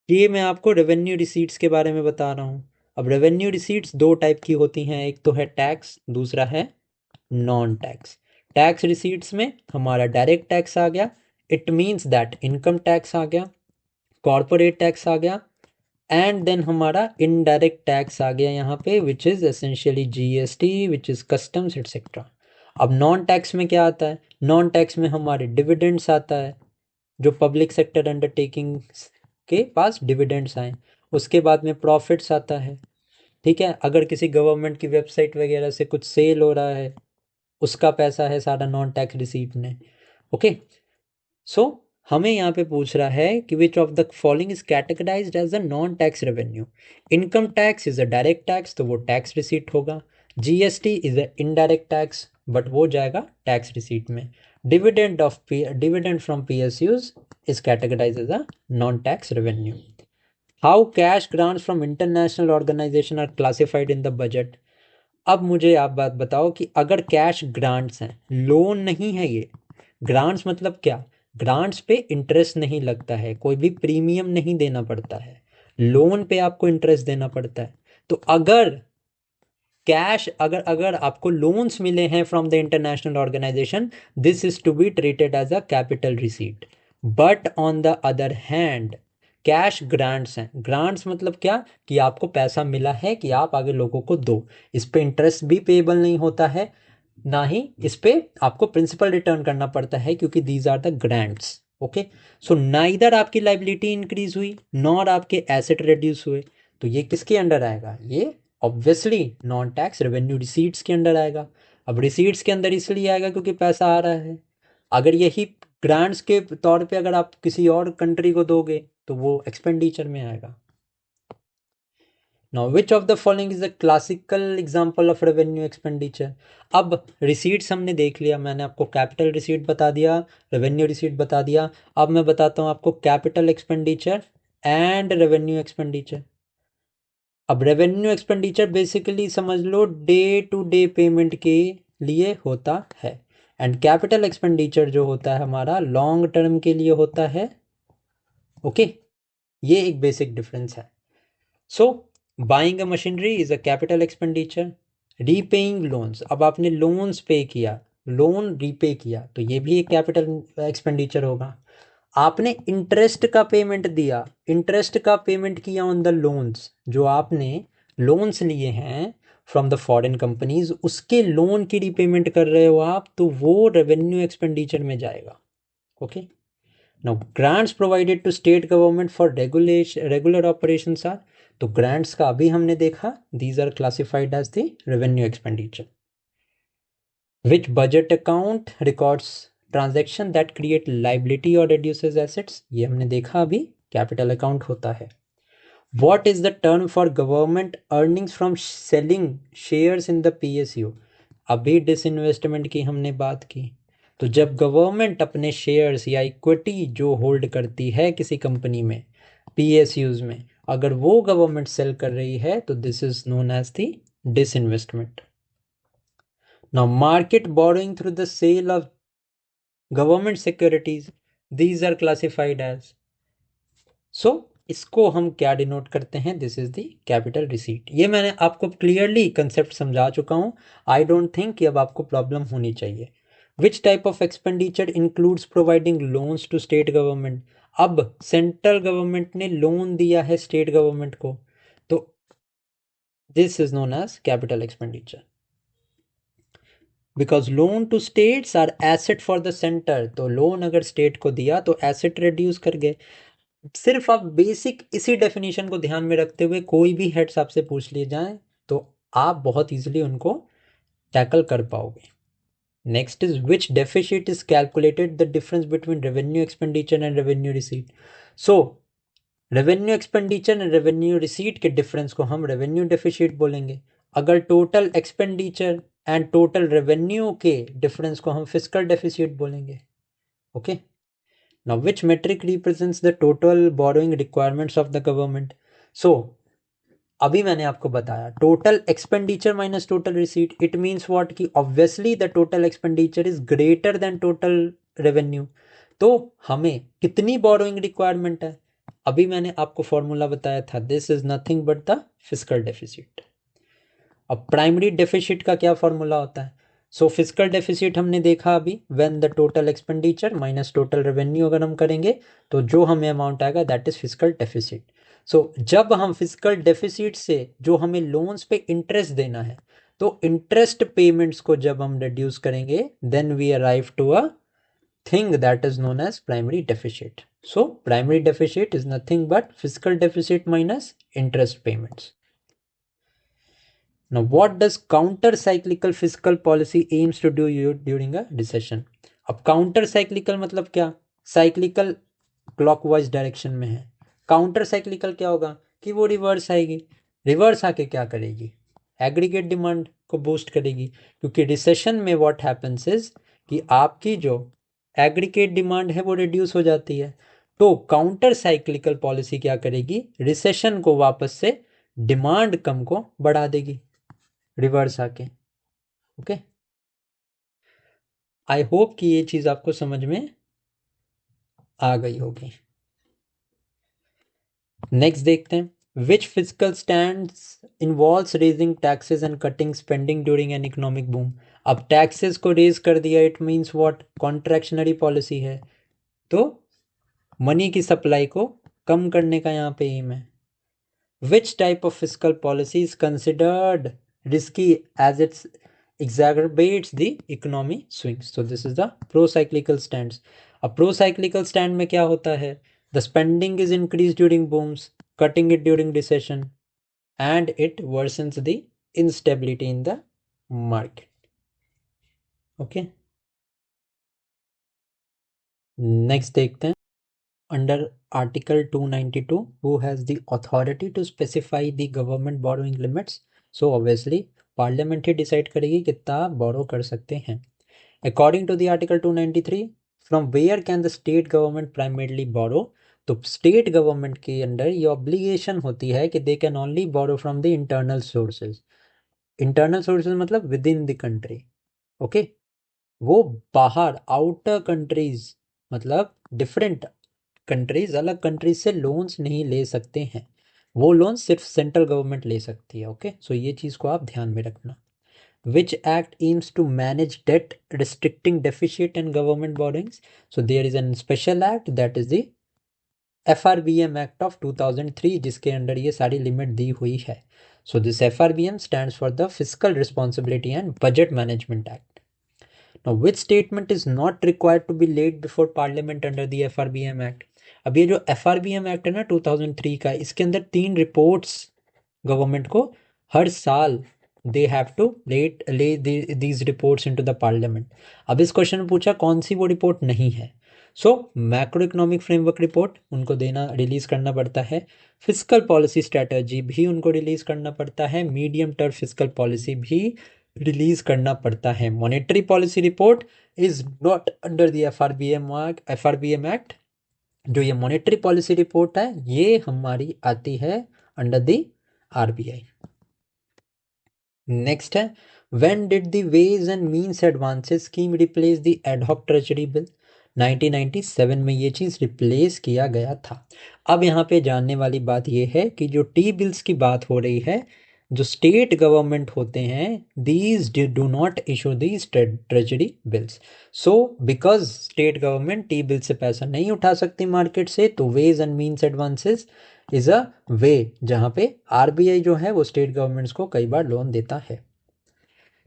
ये मैं आपको रेवेन्यू रिसीट्स के बारे में बता रहा हूँ। अब रेवेन्यू रिसीट्स दो टाइप की होती हैं, एक तो है टैक्स, दूसरा है नॉन टैक्स। टैक्स रिसीट्स में हमारा डायरेक्ट टैक्स आ गया, it means that income tax आ गया, कॉर्पोरेट टैक्स आ गया, एंड देन हमारा इनडायरेक्ट टैक्स आ गया यहाँ पे, which is essentially GST, which is customs et cetera. अब नॉन टैक्स में क्या आता है, नॉन टैक्स में हमारे डिविडेंड्स आता है, जो पब्लिक सेक्टर अंडरटेकिंग के पास डिविडेंड्स आए, उसके बाद में प्रॉफिट्स आता है। ठीक है, अगर किसी गवर्नमेंट की वेबसाइट वगैरह से कुछ सेल हो रहा है, उसका पैसा है सारा नॉन टैक्स रिसीट में। ओके, सो हमें यहाँ पे पूछ रहा है कि which of the following is categorized as a non tax revenue. Income tax is a direct tax, तो वो टैक्स रिसीट होगा। GST is a indirect tax, but वो जाएगा टैक्स रिसीट में। Dividend from PSUs is categorize as a non tax revenue. How cash grants from international organization are classified in the budget. अब मुझे आप बात बताओ कि अगर कैश ग्रांट्स हैं, लोन नहीं है ये, ग्रांट्स मतलब क्या, ग्रांट्स पे इंटरेस्ट नहीं लगता है, कोई भी प्रीमियम नहीं देना पड़ता है, लोन पे आपको इंटरेस्ट देना पड़ता है। तो अगर कैश, अगर अगर आपको लोन्स मिले हैं from the international organization, this is to be treated as a capital receipt. But on the other hand cash grants हैं, ग्रांट्स मतलब क्या कि आपको पैसा मिला है कि आप आगे लोगों को दो, इस पे इंटरेस्ट भी पेएबल नहीं होता है, ना ही इस पे आपको प्रिंसिपल रिटर्न करना पड़ता है, क्योंकि these are the grants. Okay, so neither आपकी लाइबिलिटी इंक्रीज हुई नॉर आपके एसेट रिड्यूस हुए, तो ये किसके अंडर आएगा, ये obviously non tax revenue receipts के अंडर आएगा। अब रिसीट्स के अंदर इसलिए आएगा क्योंकि पैसा आ रहा है। अगर यही ग्रांट्स के तौर पे अगर आप किसी और कंट्री को दोगे तो वो एक्सपेंडिचर में आएगा। Now which of the following is a classical example of revenue expenditure. अब रिसीट्स हमने देख लिया, मैंने आपको कैपिटल रिसीट बता दिया, रेवेन्यू रिसीट बता दिया। अब मैं बताता हूँ आपको capital expenditure and revenue expenditure. अब रेवेन्यू एक्सपेंडिचर बेसिकली समझ लो डे टू डे पेमेंट के लिए होता है, एंड कैपिटल एक्सपेंडिचर जो होता है हमारा लॉन्ग टर्म के लिए होता है। ओके, ये एक बेसिक डिफरेंस है। So buying a machinery is a capital expenditure. Repaying loans, अब आपने लोन्स पे किया, लोन रीपे किया, तो ये भी एक कैपिटल एक्सपेंडिचर होगा। आपने इंटरेस्ट का पेमेंट दिया, इंटरेस्ट का पेमेंट किया ऑन द लोन्स, जो आपने लोन्स लिए हैं फ्रॉम द फॉरेन कंपनीज, उसके लोन की रीपेमेंट कर रहे हो आप, तो वो रेवेन्यू एक्सपेंडिचर में जाएगा। Okay, now grants provided to state government for regular operations are, तो ग्रांट्स का अभी हमने देखा, these are classified as the revenue expenditure. Which budget account records transaction that create liability और रिड्यूसेस एसेट्स, ये हमने देखा अभी, कैपिटल अकाउंट होता है. What is the term for government earnings from selling shares in the PSU? अभी disinvestment की हमने बात की. तो जब गवर्नमेंट अपने शेयर्स या इक्विटी जो होल्ड करती है किसी कंपनी में, PSUs में, अगर वो गवर्नमेंट सेल कर रही है तो this is known as the disinvestment. Now market borrowing through the sale of government securities, these are classified as. So इसको हम क्या डिनोट करते हैं, this is the capital receipt. ये मैंने आपको क्लियरली कंसेप्ट समझा चुका हूँ. आई डोंट थिंक कि अब आपको प्रॉब्लम होनी चाहिए. Which type of expenditure includes providing loans to state government. अब सेंट्रल गवर्नमेंट ने लोन दिया है स्टेट गवर्नमेंट को, तो this is known as capital expenditure. Because loan to states are asset for the centre. तो loan अगर state को दिया तो एसेट रिड्यूस कर गए. सिर्फ आप बेसिक इसी डेफिनेशन को ध्यान में रखते हुए कोई भी हेड्स आपसे पूछ लिए जाएं तो आप बहुत इजीली उनको टैकल कर पाओगे. Next is which deficit is calculated the difference between revenue expenditure and revenue receipt. So revenue expenditure and revenue receipt के डिफरेंस को हम रेवेन्यू डेफिसिट बोलेंगे. अगर total expenditure and total revenue के डिफरेंस को हम फिस्कल डेफिसिट बोलेंगे. Okay. Now, which metric represents the total borrowing requirements of the government? So, अभी मैंने आपको बताया total expenditure minus total receipt. It means what कि obviously the total expenditure is greater than total revenue. तो हमें कितनी borrowing requirement है, अभी मैंने आपको फॉर्मूला बताया था, this is nothing but the fiscal deficit. अब प्राइमरी डेफिसिट का क्या फॉर्मूला होता है. सो फिस्कल डेफिसिट हमने देखा अभी, when the total expenditure minus total revenue अगर हम करेंगे तो जो हमें अमाउंट आएगा दैट इज फिस्कल डेफिसिट. सो जब हम फिस्कल डेफिसिट से जो हमें लोन्स पे इंटरेस्ट देना है, तो इंटरेस्ट पेमेंट्स को जब हम रिड्यूस करेंगे then we arrive to a thing that is known as primary deficit. So primary deficit is nothing but fiscal deficit minus interest payments. Now, what does counter-cyclical fiscal policy aims to do during a recession? अब counter cyclical मतलब क्या, cyclical clockwise direction में है. Counter cyclical क्या होगा कि वो reverse आएगी. रिवर्स आके क्या करेगी, एग्रीगेट डिमांड को बूस्ट करेगी. क्योंकि रिसेशन में व्हाट हैपेंस इज कि आपकी जो एग्रीगेट डिमांड है वो रिड्यूस हो जाती है. तो काउंटर साइक्लिकल पॉलिसी क्या करेगी, रिसेशन को वापस से डिमांड कम को बढ़ा देगी रिवर्स आके. ओके. आई होप कि ये चीज आपको समझ में आ गई होगी. नेक्स्ट देखते हैं, which physical stands involves raising taxes and cutting spending during an economic boom. अब टैक्सेस को रेज कर दिया, it means what, contractionary policy है. तो मनी की सप्लाई को कम करने का यहाँ पे एम है. विच type of physical policy is considered risky as it exacerbates the economy swings. So this is the pro-cyclical stance. A pro-cyclical stand में क्या होता है, the spending is increased during booms, cutting it during recession, and it worsens the instability in the market. Okay. Next देखते हैं, under Article 292, who has the authority to specify the government borrowing limits. So obviously parliament ही decide करेगी कितना आप borrow कर सकते हैं. According to the article 293, from where can the state government primarily borrow. तो स्टेट गवर्नमेंट के under ये ऑब्लिगेशन होती है कि they can only borrow from the internal sources. Internal sources मतलब within the country. Okay. वो बाहर outer countries मतलब डिफरेंट कंट्रीज, अलग कंट्रीज से लोन्स नहीं ले सकते हैं. वो लोन सिर्फ सेंट्रल गवर्नमेंट ले सकती है. ओके. सो ये चीज़ को आप ध्यान में रखना. Which act aims to manage debt restricting deficit and government borrowings. So there is an special act that is the FRBM act of 2003, जिसके अंडर ये सारी लिमिट दी हुई है. सो this FRBM stands for the physical responsibility and budget management act. Now, which statement is not required to be laid before Parliament under the FRBM Act? अब ये जो FRBM एक्ट है ना 2003 का, इसके अंदर 3 रिपोर्ट्स गवर्नमेंट को हर साल दे हैव टू ले these reports into the parliament. अब इस क्वेश्चन में पूछा कौन सी वो रिपोर्ट नहीं है। सो मैक्रो इकोनॉमिक फ्रेमवर्क रिपोर्ट उनको देना रिलीज करना पड़ता है, फिजिकल पॉलिसी स्ट्रेटजी भी उनको रिलीज करना पड़ता है, मीडियम टर्म फिजिकल पॉलिसी भी रिलीज करना पड़ता है। Monetary policy report is not under the FRBM act. जो ये मॉनेटरी पॉलिसी रिपोर्ट है ये हमारी आती है अंडर द आरबीआई। नेक्स्ट है when did the ways and means advances scheme replace the ad hoc treasury bill. 1997 में ये चीज़ रिप्लेस किया गया था। अब यहाँ पे जानने वाली बात ये है कि जो टी बिल्स की बात हो रही है, जो स्टेट गवर्नमेंट होते हैं these do not issue these treasury bills. So because state government T bill से पैसा नहीं उठा सकती मार्केट से, तो ways and means advances is a way जहाँ पे आरबीआई जो है वो स्टेट गवर्नमेंट्स को कई बार लोन देता है।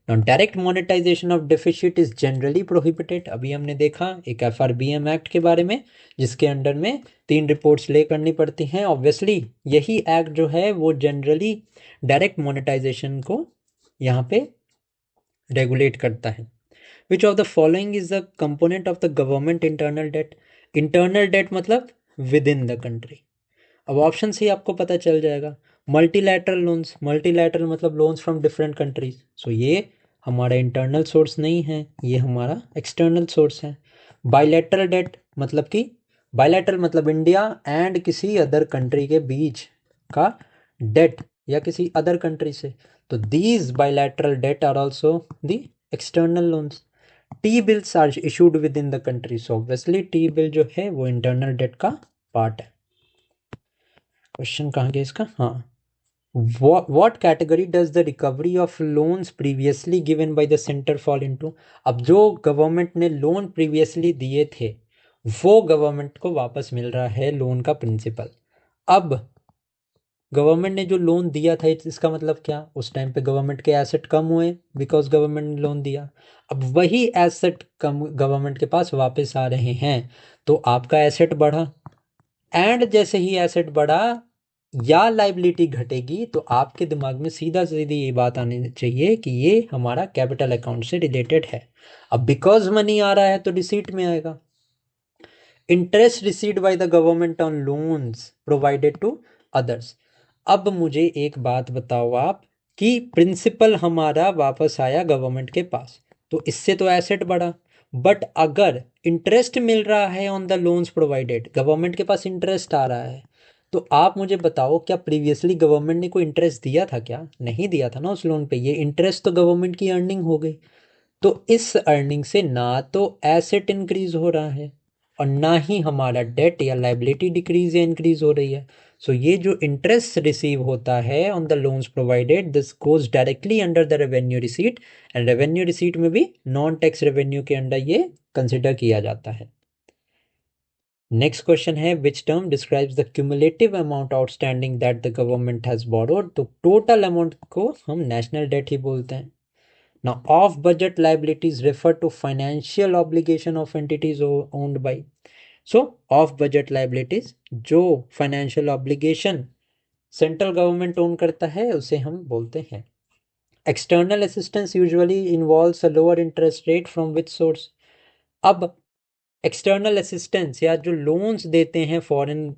Now, direct monetization of deficit is generally prohibited. अभी हमने देखा एक एफआरबीएम एक्ट के बारे में जिसके अंडर में 3 रिपोर्ट्स ले करनी पड़ती हैं। ऑब्वियसली यही एक्ट जो है वो जनरली डायरेक्ट मोनेटाइजेशन को यहाँ पे रेगुलेट करता है। Which of the following is the component of the government internal debt. Internal debt मतलब विद इन द कंट्री। अब ऑप्शन से ही आपको पता चल जाएगा। मल्टीलैटरल लोन्स, मल्टीलैटरल मतलब loans from different countries, so ये हमारा इंटरनल सोर्स नहीं है, ये हमारा एक्सटर्नल सोर्स है। बायलैटरल डेट मतलब कि बायलैटरल मतलब इंडिया एंड किसी अदर कंट्री के बीच का डेट या किसी अदर कंट्री से, तो these bilateral debt are also the external loans. T bills are issued within the country, so obviously T bill जो है वो इंटरनल डेट का पार्ट है। क्वेश्चन कहाँ गया इसका, हाँ, what category does the recovery of loans previously given by the center fall into। अब जो गवर्नमेंट ने लोन प्रीवियसली दिए थे वो गवर्नमेंट को वापस मिल रहा है लोन का प्रिंसिपल। अब गवर्नमेंट ने जो लोन दिया था इसका मतलब क्या, उस टाइम पे गवर्नमेंट के एसेट कम हुए बिकॉज गवर्नमेंट ने लोन दिया। अब वही एसेट कम गवर्नमेंट के पास वापस आ रहे हैं तो आपका एसेट बढ़ा, एंड जैसे ही एसेट बढ़ा या लाइबिलिटी घटेगी तो आपके दिमाग में सीधा सीधी ये बात आनी चाहिए कि ये हमारा कैपिटल अकाउंट से रिलेटेड है। अब बिकॉज मनी आ रहा है तो रिसीट में आएगा। Interest received by the government on loans provided to others. अब मुझे एक बात बताओ आप कि प्रिंसिपल हमारा वापस आया गवर्नमेंट के पास तो इससे तो एसेट बढ़ा, बट अगर इंटरेस्ट मिल रहा है on the loans provided, government के पास इंटरेस्ट आ रहा है, तो आप मुझे बताओ क्या प्रीवियसली गवर्नमेंट ने कोई इंटरेस्ट दिया था क्या, नहीं दिया था ना उस लोन पे। ये इंटरेस्ट तो गवर्नमेंट की अर्निंग हो गई, तो इस अर्निंग से ना तो एसेट इंक्रीज हो रहा है और ना ही हमारा डेट या लाइबिलिटी डिक्रीज या इंक्रीज हो रही है। सो ये जो इंटरेस्ट रिसीव होता है on the loans provided this goes directly under the revenue receipt, and revenue receipt में भी नॉन टैक्स रेवेन्यू के अंडर ये कंसिडर किया जाता है। नेक्स्ट क्वेश्चन है which term describes the cumulative amount outstanding that the government has borrowed. तो total amount को हम नेशनल डेट ही बोलते हैं। Now, off budget liabilities refer to financial obligation of entities owned by। So, off budget liabilities जो financial obligation central government own करता है उसे हम बोलते हैं। External assistance usually involves a lower interest rate from which source। अब external assistance या जो लोन्स देते हैं फॉरेन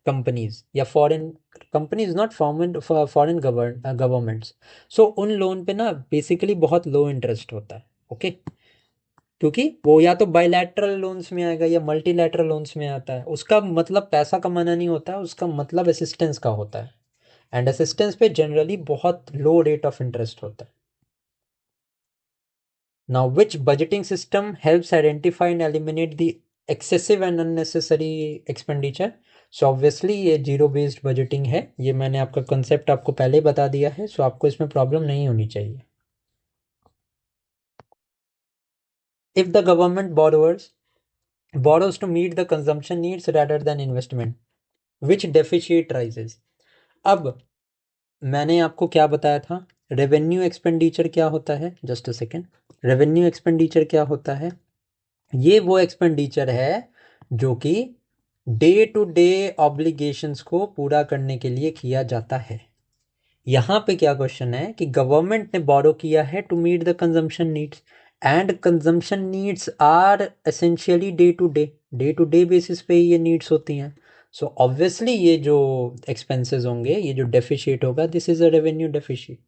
कंपनीज या foreign companies not foreign governments, so उन लोन पे ना बेसिकली बहुत लो इंटरेस्ट होता है। ओके क्योंकि वो या तो बायलैटरल लोन्स में आएगा या मल्टीलैटरल लोन्स में आता है, उसका मतलब पैसा कमाना नहीं होता है, उसका मतलब असिस्टेंस का होता है, एंड असिस्टेंस पे जनरली बहुत लो रेट ऑफ इंटरेस्ट होता है। Now, which budgeting system helps identify and eliminate the excessive and unnecessary expenditure? So obviously ये जीरो बेस्ड बजटिंग है, ये मैंने आपका कंसेप्ट आपको पहले ही बता दिया है, सो आपको इसमें प्रॉब्लम नहीं होनी चाहिए। If the government borrows to meet the consumption needs rather than investment, which deficit rises? अब मैंने आपको क्या बताया था, रेवेन्यू एक्सपेंडिचर क्या होता है, just a second. Revenue expenditure क्या होता है, ये वो एक्सपेंडिचर है जो कि डे टू डे ऑब्लिगेशंस को पूरा करने के लिए किया जाता है। यहाँ पे क्या क्वेश्चन है कि गवर्नमेंट ने बोरो किया है to meet the consumption needs, and consumption needs are essentially day to day basis पे ये नीड्स होती हैं। सो ऑब्वियसली ये जो एक्सपेंसेस होंगे, ये जो डेफिशिट होगा, this is a revenue deficit.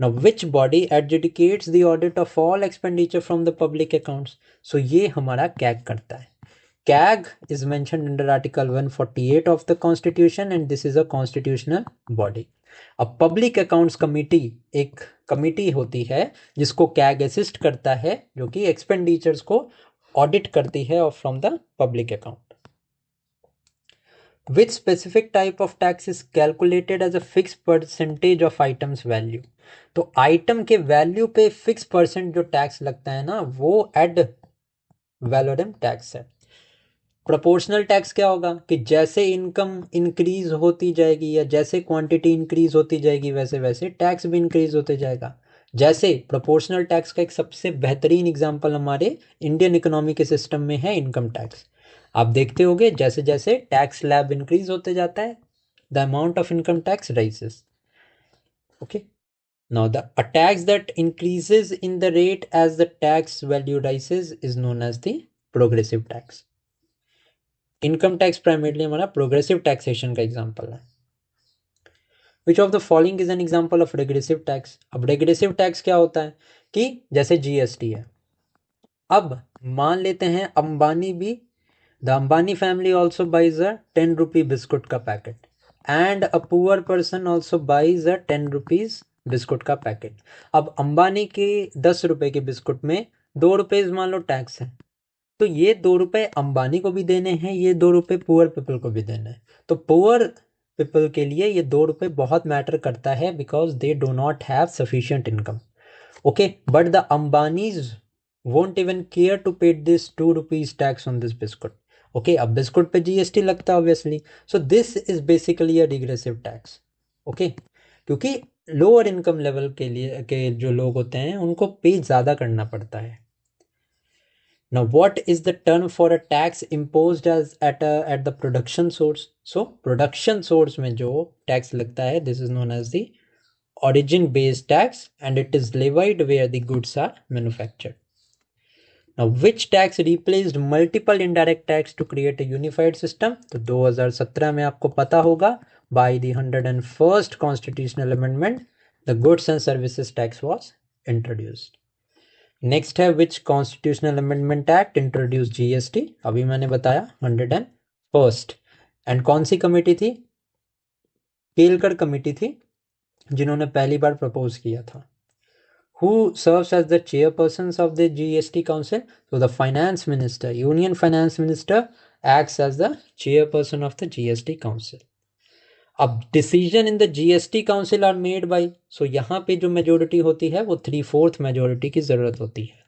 Now, which body adjudicates the audit of all expenditure from the public accounts? So ये हमारा CAG करता है। CAG is mentioned under Article 148 of the Constitution and this is a constitutional body. अब public accounts committee एक committee होती है जिसको CAG assist करता है, जो कि एक्सपेंडिचर्स को ऑडिट करती है और from the public account. Which specific type of tax is calculated as a fix percentage of items value? तो आइटम के वैल्यू पे फिक्स परसेंट जो टैक्स लगता है ना, वो एड वैलोरम टैक्स है। प्रोपोर्शनल टैक्स क्या होगा कि जैसे इनकम इंक्रीज होती जाएगी या जैसे क्वांटिटी इंक्रीज होती जाएगी वैसे वैसे टैक्स भी इंक्रीज होते जाएगा। जैसे प्रोपोर्शनल टैक्स का एक सबसे बेहतरीन एग्जांपल हमारे इंडियन इकोनॉमी के सिस्टम में है इनकम टैक्स। आप देखते होंगे जैसे जैसे टैक्स स्लैब इंक्रीज होते जाता है, the amount of income tax rises. Okay, now the a tax that increases in the rate as the tax value rises is known as the progressive tax। Income tax primarily हमारा progressive taxation का example है। Which of the following is an example of regressive tax? अब regressive tax क्या होता है कि जैसे GST है, अब मान लेते हैं अंबानी भी, the Ambani family also buys a 10 rupee biscuit का packet and a poor person also buys a 10 rupees biscuit का पैकेट। अब अंबानी के 10 रुपए के बिस्कुट में 2 रुपए मान लो टैक्स है, तो ये 2 रुपए अंबानी को भी देने हैं, ये 2 रुपए पुअर पीपल को भी देने हैं। तो पुअर पीपल के लिए ये 2 रुपए बहुत मैटर करता है because they do not have sufficient income. Okay, but the Ambanis won't even care to pay this 2 rupees tax on this biscuit. Okay, अब बिस्कुट पे जीएसटी लगता है obviously, so this is basically a regressive tax. Okay, क्योंकि lower income level के लिए के जो लोग होते हैं उनको पे ज़्यादा करना पड़ता है। Now, what is the term for a tax imposed as at the production source? So, production source में जो tax लगता है, this is known as the origin based tax and it is levied where the goods are manufactured. Now, which tax replaced multiple indirect tax to create a unified system? तो 2017 में आपको पता होगा by the 101st constitutional amendment, the goods and services tax was introduced. Next है which constitutional amendment act introduce GST? अभी मैंने बताया 101st। And कौन सी कमेटी थी? केलकर कमेटी थी जिन्होंने पहली बार प्रपोज किया था। Who serves as the chairperson of the GST council? तो the finance minister, union finance minister acts as the chairperson of the GST council. अब decision in the GST council are made by, so यहाँ पे जो majority होती है वो 3/4 majority की जरूरत होती है।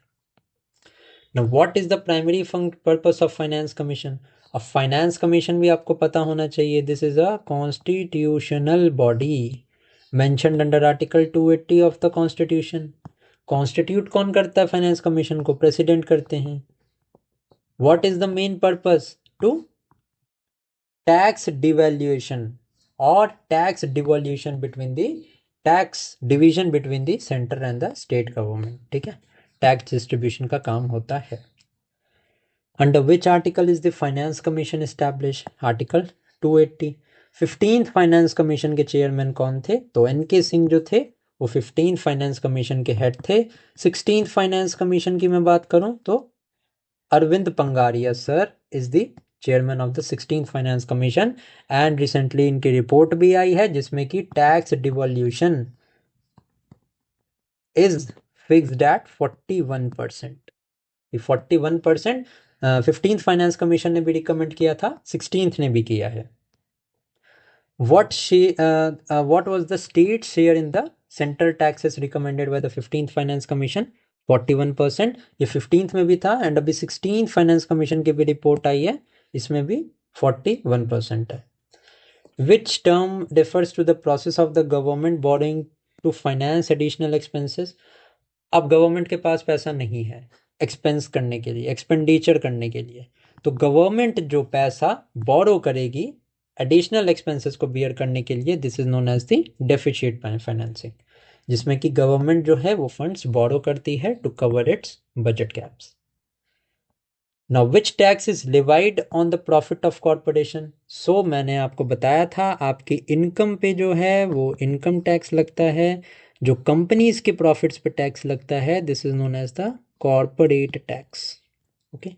Now, what is the primary purpose of finance commission? अब फाइनेंस कमीशन भी आपको पता होना चाहिए, this is a constitutional body mentioned under article 280 of the constitution. Constitute कौन करता है फाइनेंस कमीशन को? प्रेसिडेंट करते हैं। What is the main purpose? To tax devaluation or tax devolution between the tax division between the centre and the state government. ठीक है, tax distribution का काम होता है। Under which article is the Finance Commission established? Article 280। 15th finance commission के chairman कौन थे? तो एनके सिंह जो थे वो 15th फाइनेंस कमीशन के हेड थे। 16th फाइनेंस कमीशन की मैं बात करूं तो Arvind Panagariya sir is the chairman of the 16th finance commission and recently इनकी रिपोर्ट भी आई है जिसमें कि tax devolution is fixed at 41%। 41% 15th finance commission ने भी रिकमेंड किया था, 16th ने भी किया है। what was the state share in the central taxes recommended by the 15th finance commission? 41%। ये 15th में भी था एंड अभी 16th फाइनेंस कमीशन की भी रिपोर्ट आई है, इसमें भी 41% है। which term refers to the process of the government borrowing to finance additional expenses? अब गवर्नमेंट के पास पैसा नहीं है एक्सपेंस करने के लिए, एक्सपेंडिचर करने के लिए, तो गवर्नमेंट जो पैसा बोरो करेगी एडिशनल एक्सपेंसेस को बियर करने के लिए this is known as the deficit financing, जिसमें कि गवर्नमेंट जो है वो फंड्स बोरो करती है to cover its budget gaps. Now which tax is levied on the profit of corporation? So मैंने आपको बताया था आपकी इनकम पे जो है वो इनकम टैक्स लगता है, जो कंपनीज के प्रॉफिट्स पे टैक्स लगता है this is known as the corporate tax. Okay,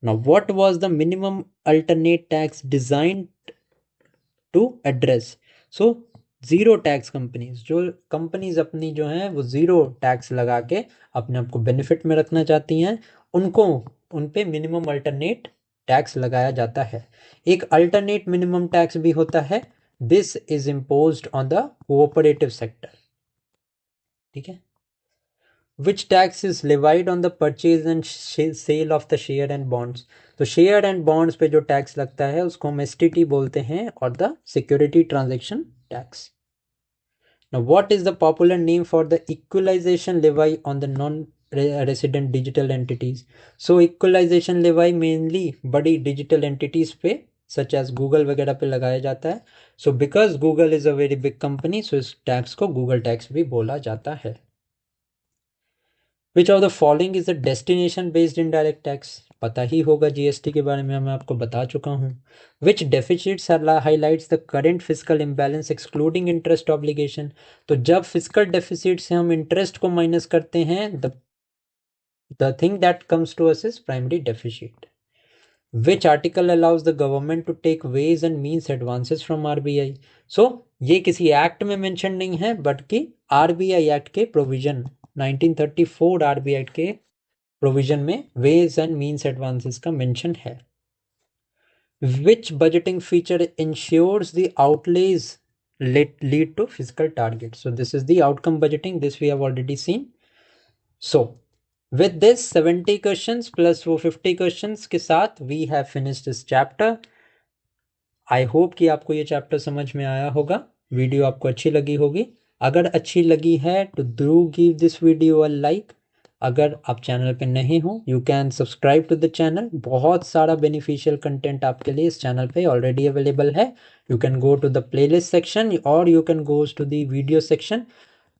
now what was the minimum alternate tax designed to address? So zero tax companies, जो कंपनीज अपनी जो है वो जीरो टैक्स लगा के अपने आप को बेनिफिट में रखना चाहती हैं, उनको उन पे मिनिमम अल्टरनेट टैक्स लगाया जाता है। एक अल्टरनेट मिनिमम टैक्स भी होता है, this is imposed on the cooperative sector. ठीक है, which tax is levied on the purchase and sale of the share and bonds? तो शेयर एंड बॉन्ड्स पे जो टैक्स लगता है उसको हम एसटीटी बोलते हैं, और the security transaction tax. Now, what is the popular name for the equalization levy on the non-resident digital entities? So, equalization levy mainly बड़ी digital entities पे such as Google वगैरह पे लगाया जाता है. So, because Google is a very big company, so इस tax को Google tax भी बोला जाता है. Which of the following is a destination based indirect tax? पता ही होगा जीएसटी के बारे में, मैं आपको बता चुका हूँ. Which deficits highlights the current fiscal imbalance excluding interest obligation? तो जब fiscal deficit से हम interest को minus करते हैं, the thing that comes to us is primary deficit. Which article allows the government to take ways and means advances from RBI? So ये किसी act में मेंशन नहीं है, बट कि आरबीआई एक्ट के प्रोविजन 1934 आरबीआई एक्ट के provision में ways and means advances का मेंशन है. Which budgeting feature ensures the outlays lead to fiscal targets? So this is the outcome budgeting, this we have already seen. So with this 70 questions plus वो 50 questions के साथ we have finished this chapter. I hope कि आपको ये chapter समझ में आया होगा, वीडियो आपको अच्छी लगी होगी. अगर अच्छी लगी है तो do give this video a like. अगर आप चैनल पे नहीं हो, you can subscribe to the channel. बहुत सारा बेनिफिशियल कंटेंट आपके लिए इस चैनल पे ऑलरेडी अवेलेबल है. You can go to the playlist section और you can goes to the video section.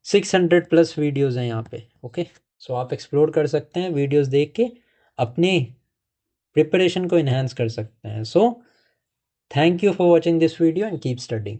600 plus videos हैं यहाँ पे. ओके, सो आप एक्सप्लोर कर सकते हैं, वीडियोज़ देख के अपने प्रिपरेशन को इन्हेंस कर सकते हैं. सो thank you for watching this video and keep studying.